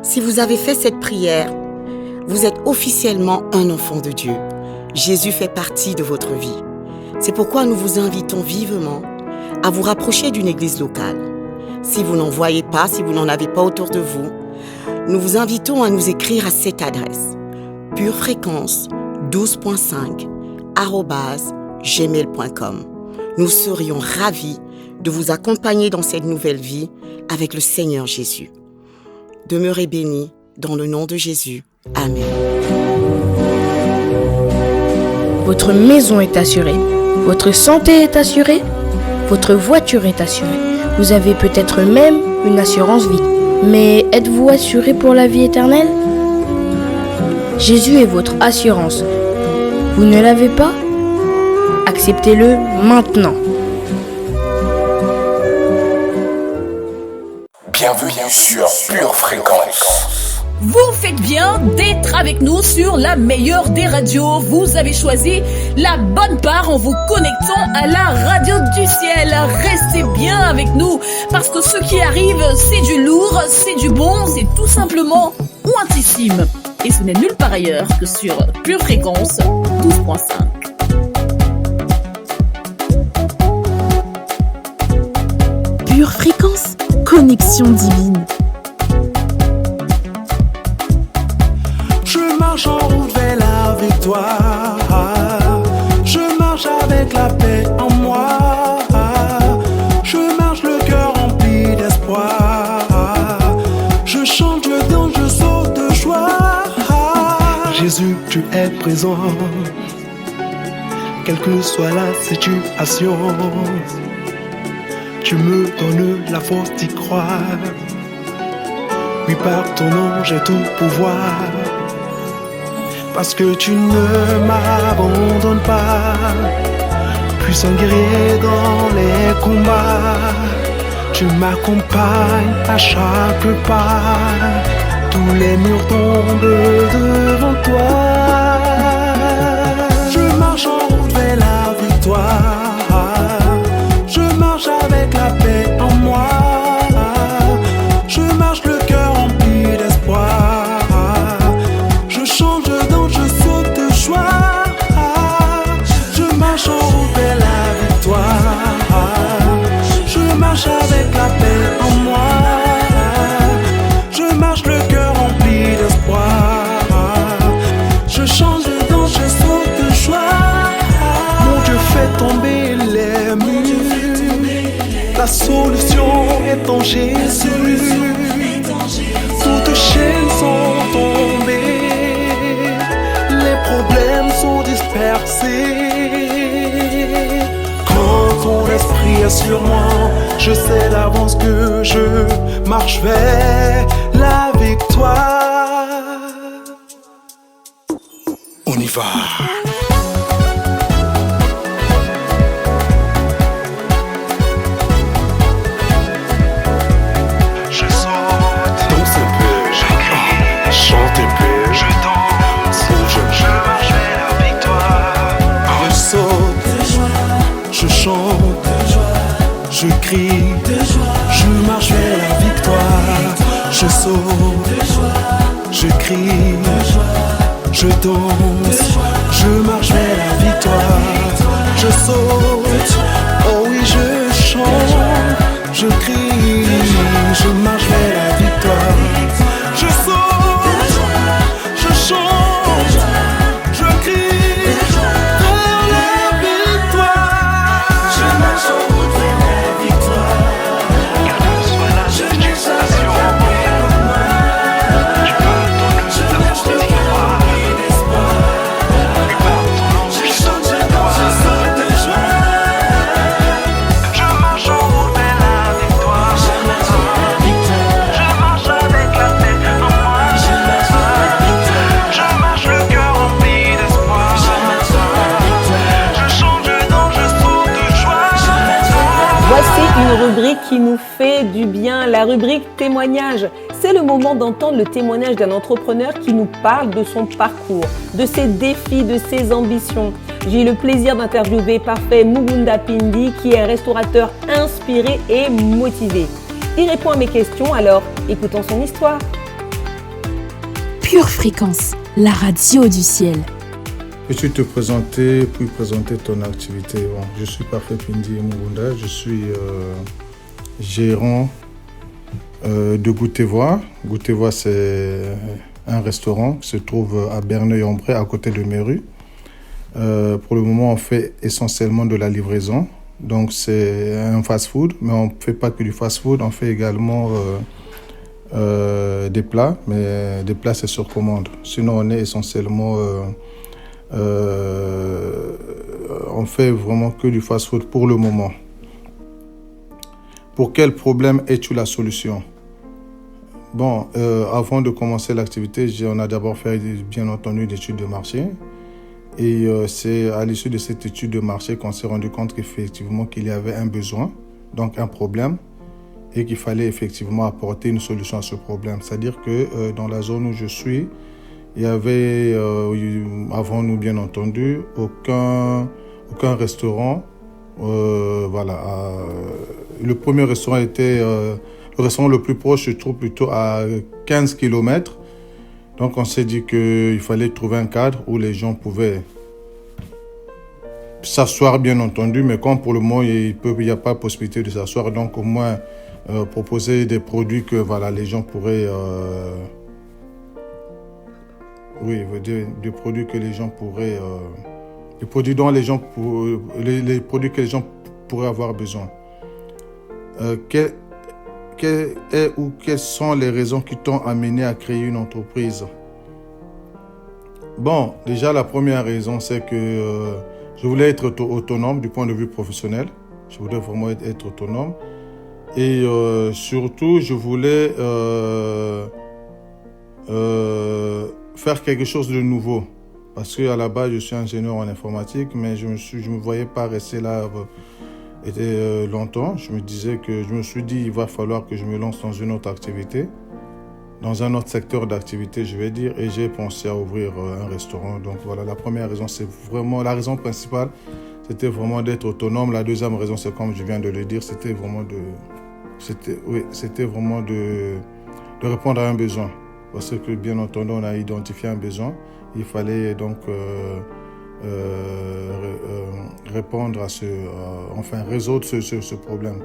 si vous avez fait cette prière, vous êtes officiellement un enfant de Dieu. Jésus fait partie de votre vie. C'est pourquoi nous vous invitons vivement à vous rapprocher d'une église locale. Si vous n'en voyez pas, si vous n'en avez pas autour de vous, nous vous invitons à nous écrire à cette adresse purefréquence12.5@gmail.com. Nous serions ravis de vous accompagner dans cette nouvelle vie avec le Seigneur Jésus. Demeurez bénis dans le nom de Jésus. Amen. Votre maison est assurée, votre santé est assurée, votre voiture est assurée. Vous avez peut-être même une assurance vie. Mais êtes-vous assuré pour la vie éternelle? Jésus est votre assurance. Vous ne l'avez pas? Acceptez-le maintenant. Bienvenue sur Pure Fréquence. Vous faites bien d'être avec nous sur la meilleure des radios. Vous avez choisi la bonne part en vous connectant à la radio du ciel. Restez bien avec nous parce que ce qui arrive, c'est du lourd, c'est du bon, c'est tout simplement ouintissime. Et ce n'est nulle part ailleurs que sur Pure Fréquence 12.5. Pure Fréquence, connexion divine. Je marche en route vers la victoire. Je marche avec la paix en moi. Je marche le cœur rempli d'espoir. Je chante, je danse, je saute de joie. Jésus, tu es présent. Quelle que soit la situation, tu me donnes la force d'y croire. Oui, par ton nom, j'ai tout pouvoir. Parce que tu ne m'abandonnes pas. Puissant guerrier dans les combats, tu m'accompagnes à chaque pas. tous les murs tombent devant toi. Je marche en route vers la victoire. Je marche avec la paix en moi. Je marche le cœur rempli d'espoir. Je change donc je saute de joie. Je marche en route vers la victoire. Je marche avec la paix en moi. Je marche le cœur rempli d'espoir. Je change donc je saute de joie. Mon Dieu fait tomber les murs. La solution est en Jésus. Toutes chaînes sont tombées. Les problèmes sont dispersés. Quand ton esprit est sur moi, je sais d'avance que je marche vers la victoire. On y va. Je saute, danse un peu, je crie, chante un peu, je danse, je marche vers la victoire. Je saute, je chante, je crie, je marche vers la victoire. Je saute, je crie, je danse, je marche vers la victoire. Je saute, oh oui je chante, je crie, je marche vers la victoire. Je saute, je chante, je crie, vers la victoire. Je marche en route vers la victoire. Quelle que soit la situation, je peux donner de la force d'y croire. Et par ton nom, je saute de toi. Je marche en route vers la victoire. Je marche avec la tête en moi. Je marche le cœur rempli d'espoir. Je change donc je saute de joie. Voici une rubrique qui nous fait du bien, la rubrique témoignage. C'est le moment d'entendre le témoignage d'un entrepreneur qui nous parle de son parcours, de ses défis, de ses ambitions. J'ai eu le plaisir d'interviewer Parfait Mugunda Pindi qui est un restaurateur inspiré et motivé. Il répond à mes questions, alors écoutons son histoire. Pure Fréquence, la radio du ciel. Peux-tu te présenter, puis présenter ton activité? Bon, je suis Parfait Pindi Mugunda, je suis gérant de Goûter-Voir. Goûter-Voir, c'est un restaurant qui se trouve à Berneuil-en-Bray, à côté de Méru. Pour le moment, on fait essentiellement de la livraison. Donc, c'est un fast-food, mais on ne fait pas que du fast-food, on fait également des plats, mais des plats, c'est sur commande. Sinon, on est essentiellement... on fait vraiment que du fast-food pour le moment. Pour quel problème es-tu la solution? Bon, avant de commencer l'activité, on a d'abord fait bien entendu une étude de marché. Et c'est à l'issue de cette étude de marché qu'on s'est rendu compte qu'effectivement qu'il y avait un besoin, donc un problème, et qu'il fallait effectivement apporter une solution à ce problème. C'est-à-dire que dans la zone où je suis, il y avait, avant nous bien entendu, aucun restaurant. Voilà, le premier restaurant était, le restaurant le plus proche se trouve plutôt à 15 km. Donc on s'est dit qu'il fallait trouver un cadre où les gens pouvaient s'asseoir bien entendu, mais comme pour le moment il n'y a pas possibilité de s'asseoir, donc au moins proposer des produits que voilà, les gens pourraient... des produits que les gens pourraient... des produits dont les gens les produits que les gens pourraient avoir besoin. Quelles sont les raisons qui t'ont amené à créer une entreprise? Bon, déjà la première raison, c'est que je voulais être autonome du point de vue professionnel. Je voulais vraiment être autonome. Et surtout, je voulais faire quelque chose de nouveau. Parce qu'à la base, je suis ingénieur en informatique, mais je me voyais pas rester là longtemps. Je me suis dit, il va falloir que je me lance dans une autre activité. dans un autre secteur d'activité, je vais dire, et j'ai pensé à ouvrir un restaurant. Donc voilà, la première raison, c'est vraiment la raison principale, c'était vraiment d'être autonome. La deuxième raison, c'est comme je viens de le dire, c'était vraiment de répondre à un besoin. Parce que bien entendu, on a identifié un besoin. Il fallait donc répondre à résoudre ce problème.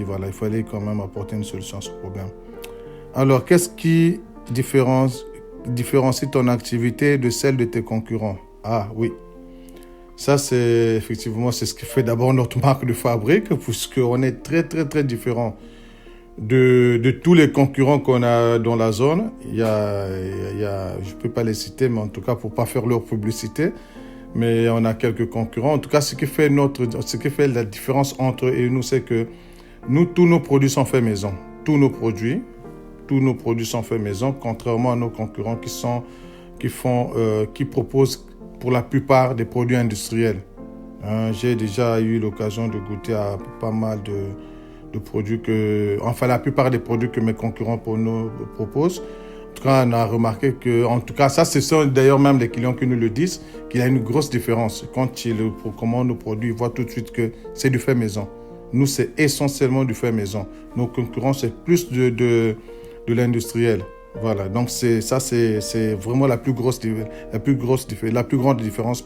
Voilà, il fallait quand même apporter une solution à ce problème. Alors, qu'est-ce qui différencie ton activité de celle de tes concurrents? Ah oui, ça c'est effectivement ce qui fait d'abord notre marque de fabrique, puisqu'on est très très très différent de tous les concurrents qu'on a dans la zone. Il y a, je ne peux pas les citer, mais en tout cas pour ne pas faire leur publicité, mais on a quelques concurrents. En tout cas, ce qui fait la différence entre eux et nous, c'est que nous, tous nos produits sont faits maison. Tous nos produits sont faits maison, contrairement à nos concurrents qui proposent pour la plupart des produits industriels. J'ai déjà eu l'occasion de goûter à pas mal de produits la plupart des produits que mes concurrents nous proposent. En tout cas, on a remarqué que, en tout cas, ça, ce sont d'ailleurs même les clients qui nous le disent, qu'il y a une grosse différence. Quand ils commandent nos produits, ils voient tout de suite que c'est du fait maison. Nous, c'est essentiellement du fait maison. Nos concurrents, c'est plus de l'industriel. Voilà, donc c'est vraiment la plus grande différence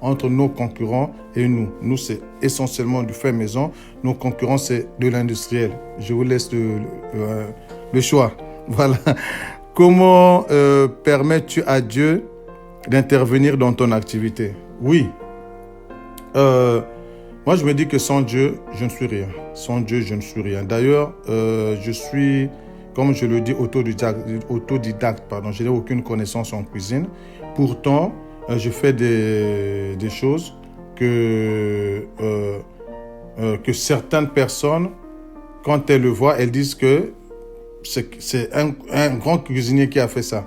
entre nos concurrents et nous. Nous, c'est essentiellement du fait maison. Nos concurrents, c'est de l'industriel. Je vous laisse le choix. Voilà. Comment permets-tu à Dieu d'intervenir dans ton activité? Oui. Moi, je me dis que sans Dieu, je ne suis rien. Sans Dieu, je ne suis rien. D'ailleurs, je suis... Comme je le dis, autodidacte, je n'ai aucune connaissance en cuisine. Pourtant, je fais des choses que certaines personnes, quand elles le voient, elles disent que c'est un grand cuisinier qui a fait ça.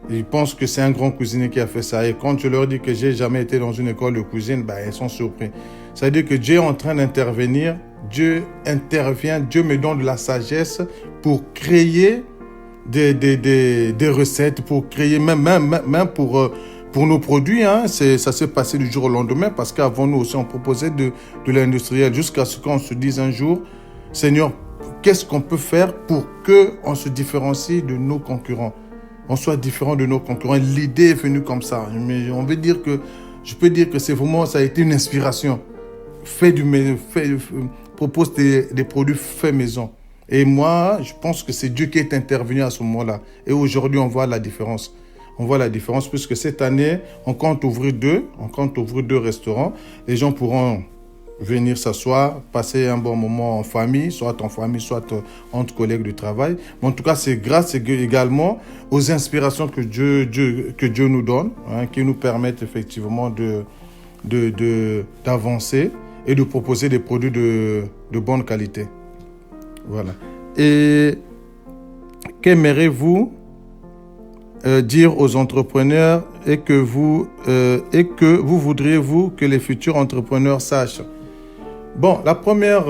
Ils pensent que c'est un grand cuisinier qui a fait ça. Et quand je leur dis que j'ai jamais été dans une école de cuisine, elles sont surpris. C'est-à-dire que Dieu est en train d'intervenir. Dieu intervient, Dieu me donne de la sagesse pour créer des recettes, pour créer même pour nos produits. Ça s'est passé du jour au lendemain parce qu'avant nous aussi on proposait de l'industriel jusqu'à ce qu'on se dise un jour, Seigneur, qu'est-ce qu'on peut faire pour qu'on se différencie de nos concurrents, on soit différent de nos concurrents. L'idée est venue comme ça, mais je peux dire que c'est vraiment, ça a été une inspiration. Propose des produits faits maison. Et moi, je pense que c'est Dieu qui est intervenu à ce moment-là. Et aujourd'hui, on voit la différence. On voit la différence puisque cette année, on compte ouvrir deux restaurants. Les gens pourront venir s'asseoir, passer un bon moment en famille, soit entre collègues de travail. Mais en tout cas, c'est grâce également aux inspirations que Dieu nous donne, qui nous permettent effectivement d'avancer et de proposer des produits de bonne qualité. Voilà. Et qu'aimeriez-vous dire aux entrepreneurs et que vous voudriez-vous que les futurs entrepreneurs sachent? Bon, la première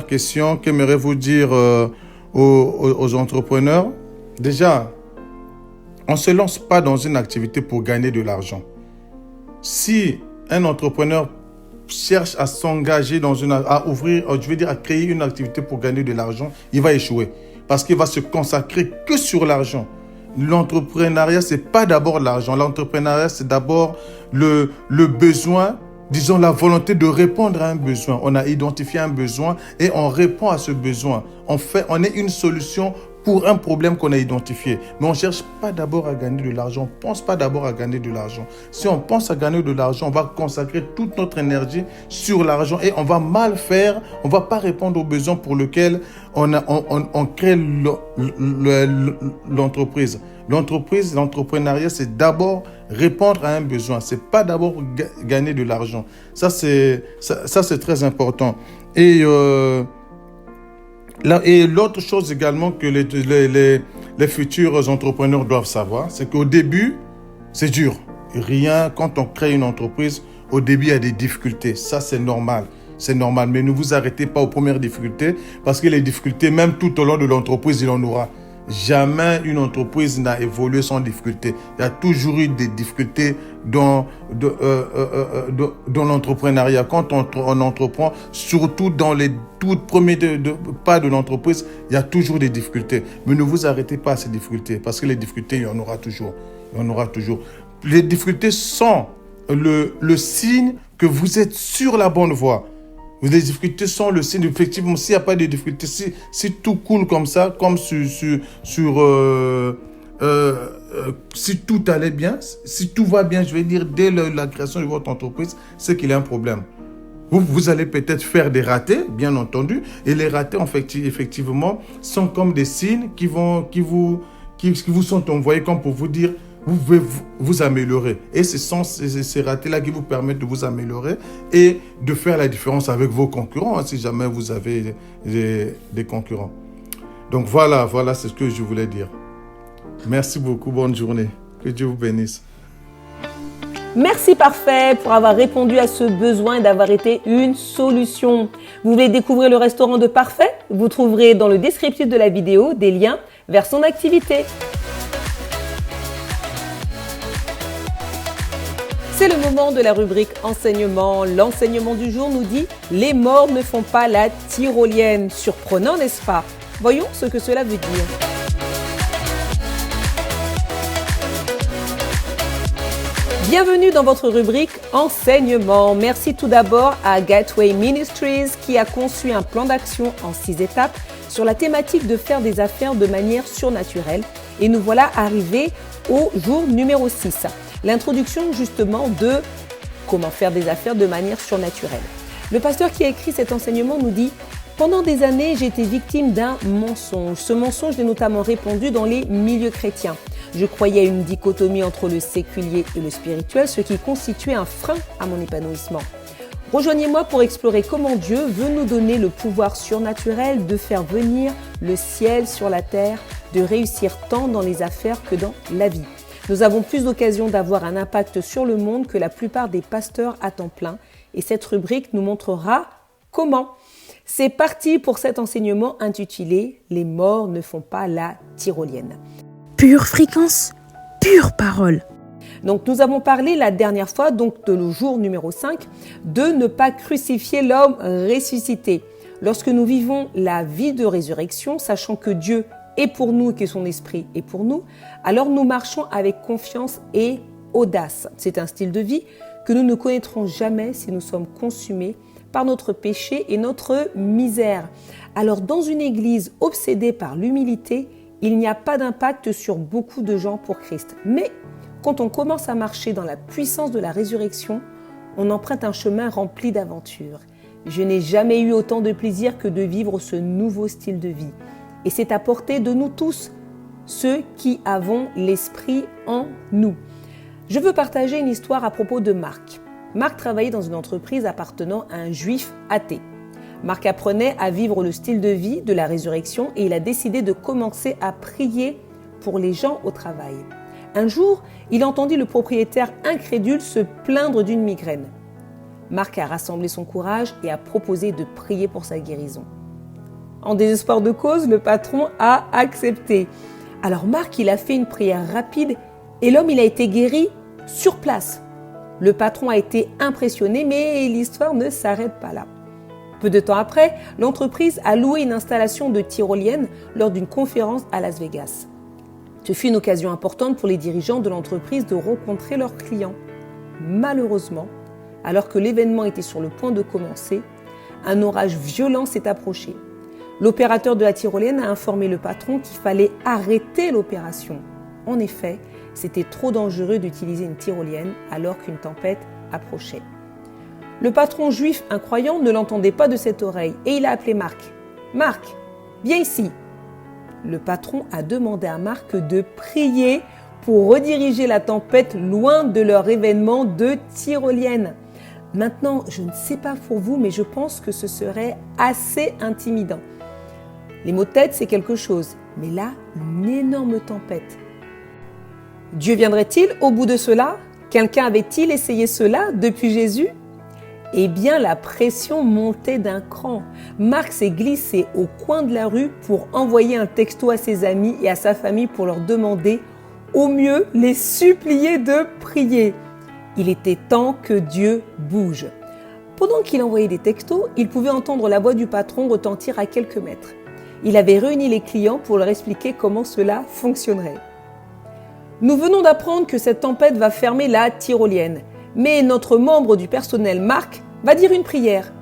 question, qu'aimeriez-vous dire aux entrepreneurs? Déjà, on ne se lance pas dans une activité pour gagner de l'argent. Si un entrepreneur cherche à s'engager à créer une activité pour gagner de l'argent, il va échouer parce qu'il va se consacrer que sur l'argent. L'entrepreneuriat, c'est pas d'abord l'argent. L'entrepreneuriat, c'est d'abord le besoin, disons la volonté de répondre à un besoin. On a identifié un besoin et on répond à ce besoin. On est une solution pour un problème qu'on a identifié. Mais on ne cherche pas d'abord à gagner de l'argent. On ne pense pas d'abord à gagner de l'argent. Si on pense à gagner de l'argent, on va consacrer toute notre énergie sur l'argent et on va mal faire. On ne va pas répondre aux besoins pour lesquels on crée l'entreprise. L'entrepreneuriat, c'est d'abord répondre à un besoin. Ce n'est pas d'abord gagner de l'argent. Ça, c'est très important. Et l'autre chose également que les futurs entrepreneurs doivent savoir, c'est qu'au début, c'est dur. Quand on crée une entreprise, au début, il y a des difficultés. Ça, c'est normal. c'est normal. Mais ne vous arrêtez pas aux premières difficultés parce que les difficultés, même tout au long de l'entreprise, il en aura. Jamais une entreprise n'a évolué sans difficulté. Il y a toujours eu des difficultés dans l'entrepreneuriat. Quand on entreprend, surtout dans les tout premiers pas de l'entreprise, il y a toujours des difficultés. Mais ne vous arrêtez pas à ces difficultés parce que les difficultés, il y en aura toujours. Il y en aura toujours. Les difficultés sont le signe que vous êtes sur la bonne voie. Les difficultés sont le signe, effectivement, s'il n'y a pas de difficultés, si tout coule comme ça, comme si tout allait bien, si tout va bien, je vais dire, dès la création de votre entreprise, c'est qu'il y a un problème. Vous allez peut-être faire des ratés, bien entendu, et les ratés, effectivement, sont comme des signes qui vous sont envoyés comme pour vous dire, vous pouvez vous améliorer. Et ce sont ces ratés-là qui vous permettent de vous améliorer et de faire la différence avec vos concurrents, hein, si jamais vous avez des concurrents. Donc voilà, c'est ce que je voulais dire. Merci beaucoup, bonne journée. Que Dieu vous bénisse. Merci Parfait pour avoir répondu à ce besoin et d'avoir été une solution. Vous voulez découvrir le restaurant de Parfait? Vous trouverez dans le descriptif de la vidéo des liens vers son activité. C'est le moment de la rubrique enseignement. L'enseignement du jour nous dit « Les morts ne font pas la tyrolienne ». Surprenant, n'est-ce pas? Voyons ce que cela veut dire. Bienvenue dans votre rubrique enseignement. Merci tout d'abord à Gateway Ministries qui a conçu un plan d'action en 6 étapes sur la thématique de faire des affaires de manière surnaturelle. Et nous voilà arrivés au jour numéro 6. L'introduction justement de comment faire des affaires de manière surnaturelle. Le pasteur qui a écrit cet enseignement nous dit « Pendant des années, j'ai été victime d'un mensonge. Ce mensonge est notamment répandu dans les milieux chrétiens. Je croyais à une dichotomie entre le séculier et le spirituel, ce qui constituait un frein à mon épanouissement. Rejoignez-moi pour explorer comment Dieu veut nous donner le pouvoir surnaturel de faire venir le ciel sur la terre, de réussir tant dans les affaires que dans la vie. Nous avons plus d'occasions d'avoir un impact sur le monde que la plupart des pasteurs à temps plein et cette rubrique nous montrera comment. C'est parti pour cet enseignement intitulé « Les morts ne font pas la tyrolienne ». Pure fréquence, pure parole. Donc nous avons parlé la dernière fois, donc de le jour numéro 5, de ne pas crucifier l'homme ressuscité. Lorsque nous vivons la vie de résurrection, sachant que Dieu est pour nous et que son esprit est pour nous, alors nous marchons avec confiance et audace. C'est un style de vie que nous ne connaîtrons jamais si nous sommes consumés par notre péché et notre misère. Alors dans une église obsédée par l'humilité, il n'y a pas d'impact sur beaucoup de gens pour Christ. Mais quand on commence à marcher dans la puissance de la résurrection, on emprunte un chemin rempli d'aventures. Je n'ai jamais eu autant de plaisir que de vivre ce nouveau style de vie. Et c'est à portée de nous tous, ceux qui avons l'esprit en nous. Je veux partager une histoire à propos de Marc. Marc travaillait dans une entreprise appartenant à un juif athée. Marc apprenait à vivre le style de vie de la résurrection et il a décidé de commencer à prier pour les gens au travail. Un jour, il entendit le propriétaire incrédule se plaindre d'une migraine. Marc a rassemblé son courage et a proposé de prier pour sa guérison. En désespoir de cause, le patron a accepté. Alors Marc, il a fait une prière rapide et l'homme, il a été guéri sur place. Le patron a été impressionné, mais l'histoire ne s'arrête pas là. Peu de temps après, l'entreprise a loué une installation de tyrolienne lors d'une conférence à Las Vegas. Ce fut une occasion importante pour les dirigeants de l'entreprise de rencontrer leurs clients. Malheureusement, alors que l'événement était sur le point de commencer, un orage violent s'est approché. L'opérateur de la tyrolienne a informé le patron qu'il fallait arrêter l'opération. En effet, c'était trop dangereux d'utiliser une tyrolienne alors qu'une tempête approchait. Le patron juif incroyant ne l'entendait pas de cette oreille et il a appelé Marc. « Marc, viens ici !» Le patron a demandé à Marc de prier pour rediriger la tempête loin de leur événement de tyrolienne. Maintenant, je ne sais pas pour vous, mais je pense que ce serait assez intimidant. Les maux de tête, c'est quelque chose, mais là, une énorme tempête. Dieu viendrait-il au bout de cela? Quelqu'un avait-il essayé cela depuis Jésus? Eh bien, la pression montait d'un cran. Marc s'est glissé au coin de la rue pour envoyer un texto à ses amis et à sa famille pour leur demander, au mieux, les supplier de prier. Il était temps que Dieu bouge. Pendant qu'il envoyait des textos, il pouvait entendre la voix du patron retentir à quelques mètres. Il avait réuni les clients pour leur expliquer comment cela fonctionnerait. Nous venons d'apprendre que cette tempête va fermer la tyrolienne. Mais notre membre du personnel, Marc, va dire une prière.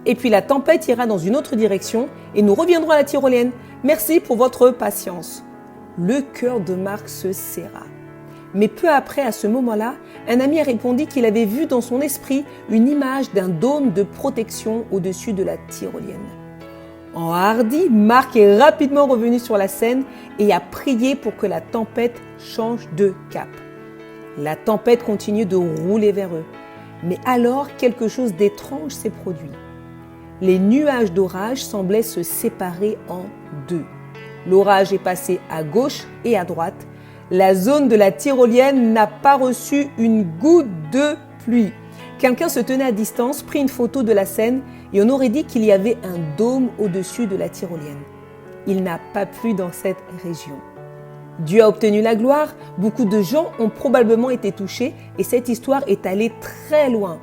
Et puis la tempête ira dans une autre direction et nous reviendrons à la tyrolienne. Merci pour votre patience. Le cœur de Marc se serra. Mais peu après, à ce moment-là, un ami a répondu qu'il avait vu dans son esprit une image d'un dôme de protection au-dessus de la tyrolienne. Enhardi, Marc est rapidement revenu sur la scène et a prié pour que la tempête change de cap. La tempête continue de rouler vers eux. Mais alors, quelque chose d'étrange s'est produit. Les nuages d'orage semblaient se séparer en deux. L'orage est passé à gauche et à droite. La zone de la tyrolienne n'a pas reçu une goutte de pluie. Quelqu'un se tenait à distance, prit une photo de la scène et on aurait dit qu'il y avait un dôme au-dessus de la tyrolienne. Il n'a pas plu dans cette région. Dieu a obtenu la gloire, beaucoup de gens ont probablement été touchés et cette histoire est allée très loin.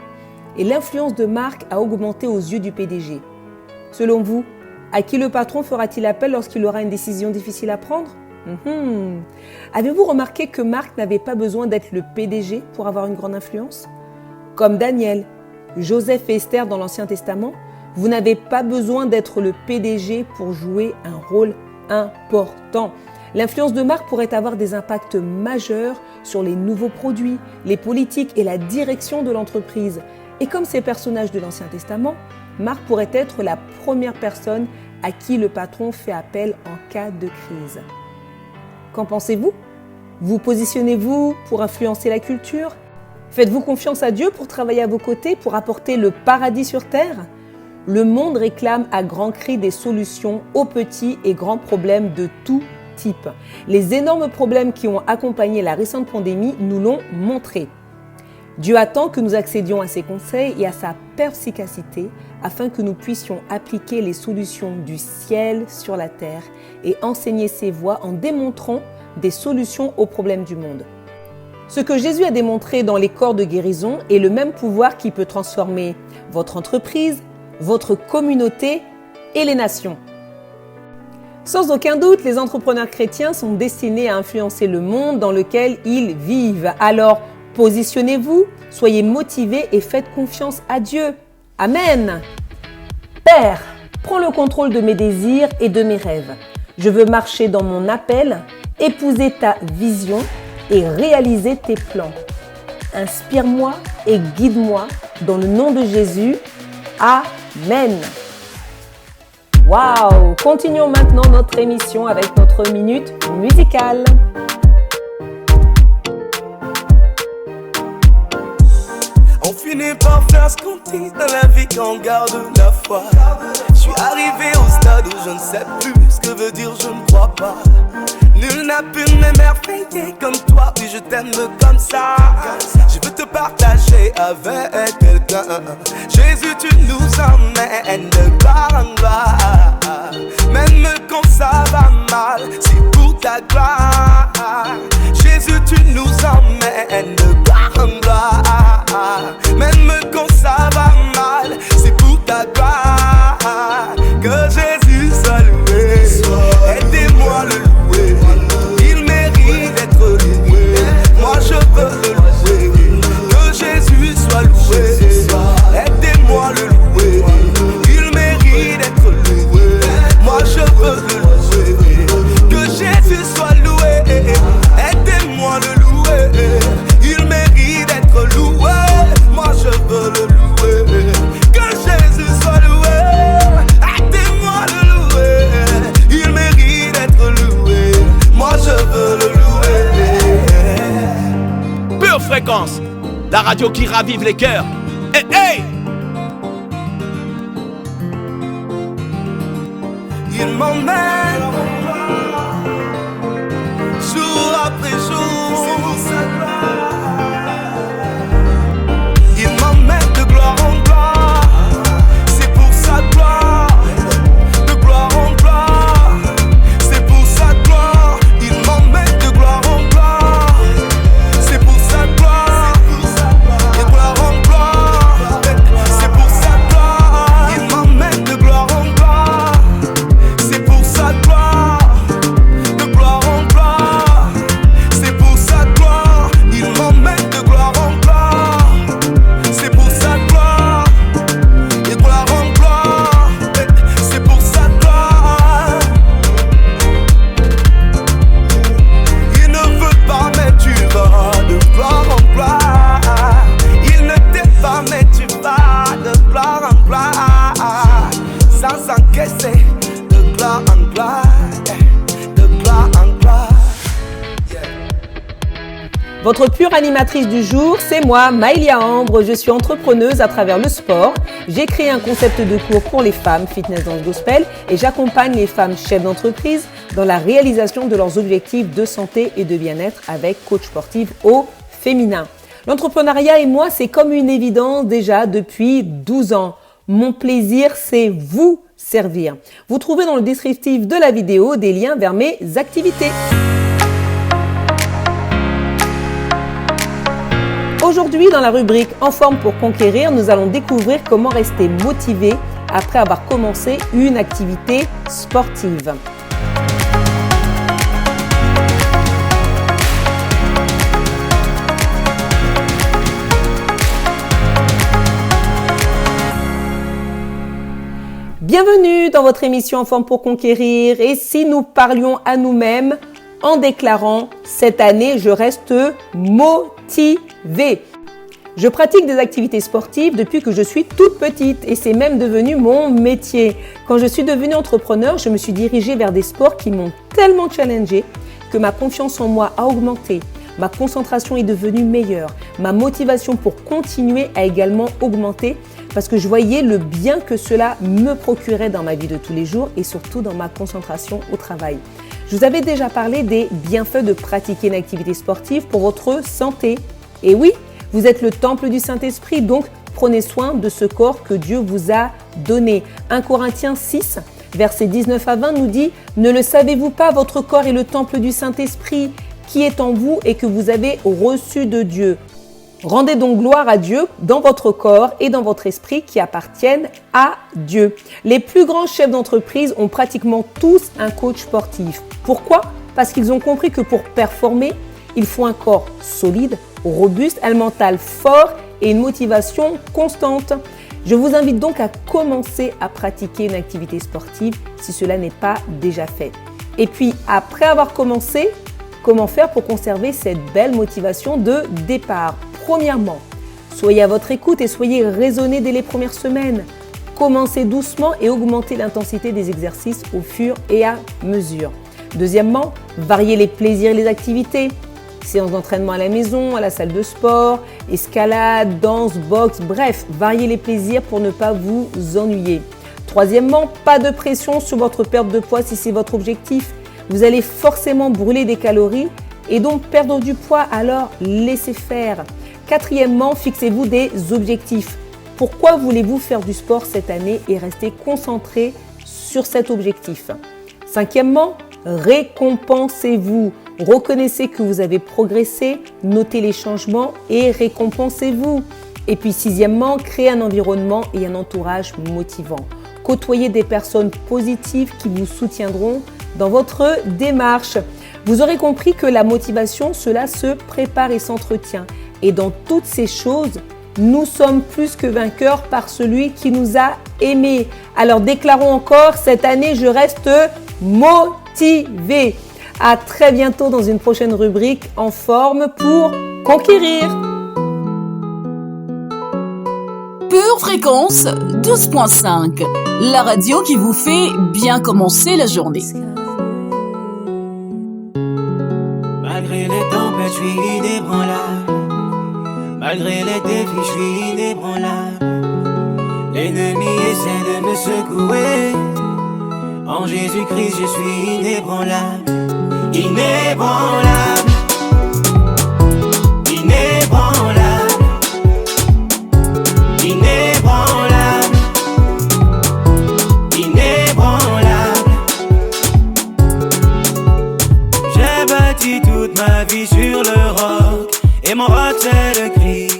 Et l'influence de Marc a augmenté aux yeux du PDG. Selon vous, à qui le patron fera-t-il appel lorsqu'il aura une décision difficile à prendre ? Avez-vous remarqué que Marc n'avait pas besoin d'être le PDG pour avoir une grande influence ? Comme Daniel, Joseph et Esther dans l'Ancien Testament, vous n'avez pas besoin d'être le PDG pour jouer un rôle important. L'influence de Marc pourrait avoir des impacts majeurs sur les nouveaux produits, les politiques et la direction de l'entreprise. Et comme ces personnages de l'Ancien Testament, Marc pourrait être la première personne à qui le patron fait appel en cas de crise. Qu'en pensez-vous ? Vous positionnez-vous pour influencer la culture ? Faites-vous confiance à Dieu pour travailler à vos côtés, pour apporter le paradis sur terre ? Le monde réclame à grands cris des solutions aux petits et grands problèmes de tout type. Les énormes problèmes qui ont accompagné la récente pandémie nous l'ont montré. Dieu attend que nous accédions à ses conseils et à sa perspicacité afin que nous puissions appliquer les solutions du ciel sur la terre et enseigner ses voies en démontrant des solutions aux problèmes du monde. Ce que Jésus a démontré dans les corps de guérison est le même pouvoir qui peut transformer votre entreprise, votre communauté et les nations. Sans aucun doute, les entrepreneurs chrétiens sont destinés à influencer le monde dans lequel ils vivent. Alors, positionnez-vous, soyez motivés et faites confiance à Dieu. Amen. Père, prends le contrôle de mes désirs et de mes rêves. Je veux marcher dans mon appel, épouser ta vision et réaliser tes plans. Inspire-moi et guide-moi dans le nom de Jésus. Amen. Waouh! Continuons maintenant notre émission avec notre minute musicale. On finit par faire ce qu'on dit dans la vie quand on garde la foi. Je suis arrivé au stade où je ne sais plus ce que veut dire je ne crois pas. Nul n'a pu m'émerveiller comme toi, oui je t'aime comme ça. Je veux te partager avec quelqu'un. Jésus tu nous emmènes de gloire en gloire. Même quand ça va mal, c'est pour ta gloire. Jésus tu nous emmènes de gloire en gloire. Même quand ça va mal, c'est pour ta gloire. Que Jésus soit loué, aidez-moi le louer. Il mérite d'être loué, moi je veux le louer. Que Jésus soit loué, aidez-moi le louer. Il mérite d'être loué, moi je veux le louer. Que Jésus soit loué, aidez-moi le louer. Il mérite d'être loué, moi je veux le louer. Que Jésus soit loué, aidez-moi le louer. Il mérite d'être loué, moi je veux le louer. Pure Fréquence, la radio qui ravive les cœurs. Hey, hey! Il m'emmène jour après jour. Il m'emmène de gloire en gloire. gloire en gloire, de gloire en gloire. Votre pure animatrice du jour, c'est moi, Maëlia Ambre. Je suis entrepreneuse à travers le sport. J'ai créé un concept de cours pour les femmes, fitness dans le gospel, et j'accompagne les femmes chefs d'entreprise dans la réalisation de leurs objectifs de santé et de bien-être avec coach sportive au féminin. L'entrepreneuriat et moi, c'est comme une évidence déjà depuis 12 ans. Mon plaisir, c'est vous servir. Vous trouvez dans le descriptif de la vidéo des liens vers mes activités. Aujourd'hui, dans la rubrique En forme pour conquérir, nous allons découvrir comment rester motivé après avoir commencé une activité sportive. Bienvenue dans votre émission En forme pour conquérir. Et si nous parlions à nous-mêmes en déclarant « Cette année, je reste motivé ». Je pratique des activités sportives depuis que je suis toute petite et c'est même devenu mon métier. Quand je suis devenue entrepreneur, je me suis dirigée vers des sports qui m'ont tellement challengée que ma confiance en moi a augmenté. Ma concentration est devenue meilleure. Ma motivation pour continuer a également augmenté parce que je voyais le bien que cela me procurait dans ma vie de tous les jours et surtout dans ma concentration au travail. Je vous avais déjà parlé des bienfaits de pratiquer une activité sportive pour votre santé. Et oui, vous êtes le temple du Saint-Esprit, donc prenez soin de ce corps que Dieu vous a donné. 1 Corinthiens 6, versets 19 à 20 nous dit « Ne le savez-vous pas, votre corps est le temple du Saint-Esprit qui est en vous et que vous avez reçu de Dieu. Rendez donc gloire à Dieu dans votre corps et dans votre esprit qui appartiennent à Dieu. » Les plus grands chefs d'entreprise ont pratiquement tous un coach sportif. Pourquoi ? Parce qu'ils ont compris que pour performer, il faut un corps solide, robuste, un mental fort et une motivation constante. Je vous invite donc à commencer à pratiquer une activité sportive si cela n'est pas déjà fait. Et puis, après avoir commencé, comment faire pour conserver cette belle motivation de départ ? Premièrement, soyez à votre écoute et soyez raisonnés dès les premières semaines. Commencez doucement et augmentez l'intensité des exercices au fur et à mesure. Deuxièmement, variez les plaisirs et les activités. Séances d'entraînement à la maison, à la salle de sport, escalade, danse, boxe, bref, variez les plaisirs pour ne pas vous ennuyer. Troisièmement, pas de pression sur votre perte de poids si c'est votre objectif. Vous allez forcément brûler des calories et donc perdre du poids, alors laissez faire. Quatrièmement, fixez-vous des objectifs. Pourquoi voulez-vous faire du sport cette année et rester concentré sur cet objectif ? Cinquièmement, récompensez-vous. Reconnaissez que vous avez progressé, notez les changements et récompensez-vous. Et puis sixièmement, créez un environnement et un entourage motivant. Côtoyez des personnes positives qui vous soutiendront dans votre démarche. Vous aurez compris que la motivation, cela se prépare et s'entretient. Et dans toutes ces choses, nous sommes plus que vainqueurs par celui qui nous a aimés. Alors déclarons encore, cette année, je reste motivé. À très bientôt dans une prochaine rubrique En forme pour conquérir. Pure Fréquence 12.5, la radio qui vous fait bien commencer la journée. Malgré les tempêtes, je suis inébranlable. Malgré les défis, je suis inébranlable. L'ennemi essaie de me secouer. En Jésus-Christ, je suis inébranlable. Inébranlable. Inébranlable. Inébranlable. Inébranlable. J'ai bâti toute ma vie sur le roc. Et mon roc c'est le Christ.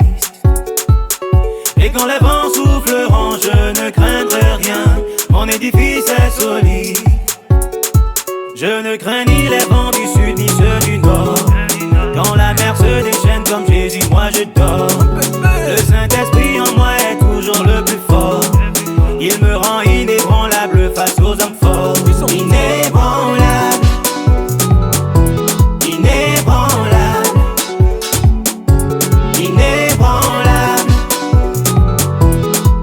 Et quand les vents souffleront, je ne craindrai rien. Mon édifice est solide. Je ne crains ni les vents du sud ni ceux du nord. Quand la mer se déchaîne comme Jésus, moi je dors. Le Saint-Esprit en moi est toujours le plus fort. Il me rend inébranlable face aux hommes forts. Inébranlable. Inébranlable. Inébranlable.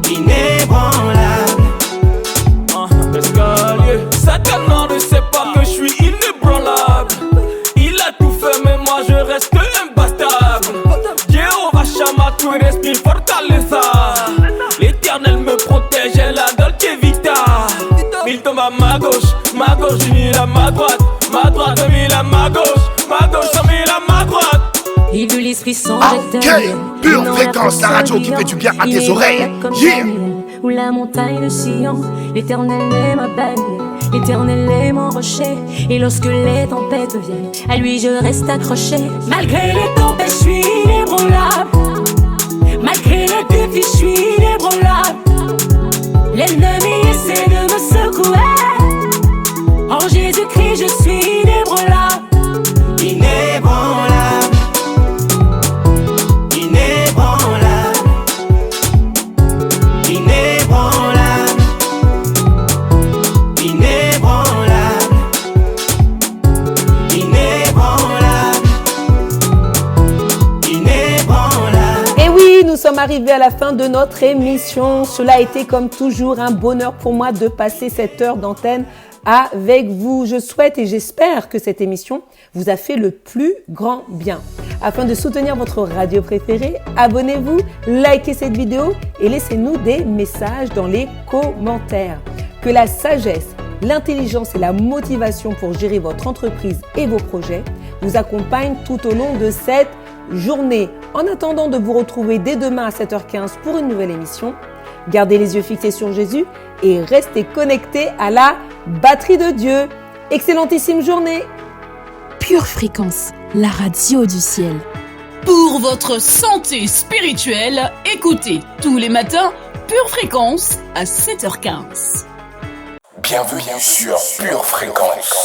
Inébranlable. Let's go, yeah. Il tombe à ma gauche, j'ai mis la ma droite j'ai mis la ma gauche, j'ai mis la ma droite. Il veut l'esprit sans Ok, Pure Fréquence, la radio qui fait du bien à tes oreilles. Yeah. Où la montagne sillon, l'éternel est ma bannière, l'éternel est mon rocher. Et lorsque les tempêtes viennent, à lui je reste accroché. Malgré les tempêtes, je suis inébranlable. Malgré les défis, je suis inébranlable. L'ennemi essaie de me secouer. En Jésus-Christ, je suis inébranlable. Inébranlable. Inébranlable. Inébranlable. Inébranlable. Inébranlable. Inébranlable. Et oui, nous sommes arrivés à la fin de notre émission. Cela a été comme toujours un bonheur pour moi de passer cette heure d'antenne avec vous. Je souhaite et j'espère que cette émission vous a fait le plus grand bien. Afin de soutenir votre radio préférée, abonnez-vous, likez cette vidéo et laissez-nous des messages dans les commentaires. Que la sagesse, l'intelligence et la motivation pour gérer votre entreprise et vos projets vous accompagnent tout au long de cette journée. En attendant de vous retrouver dès demain à 7h15 pour une nouvelle émission, gardez les yeux fixés sur Jésus et restez connectés à la batterie de Dieu. Excellentissime journée. Pure Fréquence, la radio du ciel. Pour votre santé spirituelle, écoutez tous les matins Pure Fréquence à 7h15. Bienvenue sur Pure Fréquence.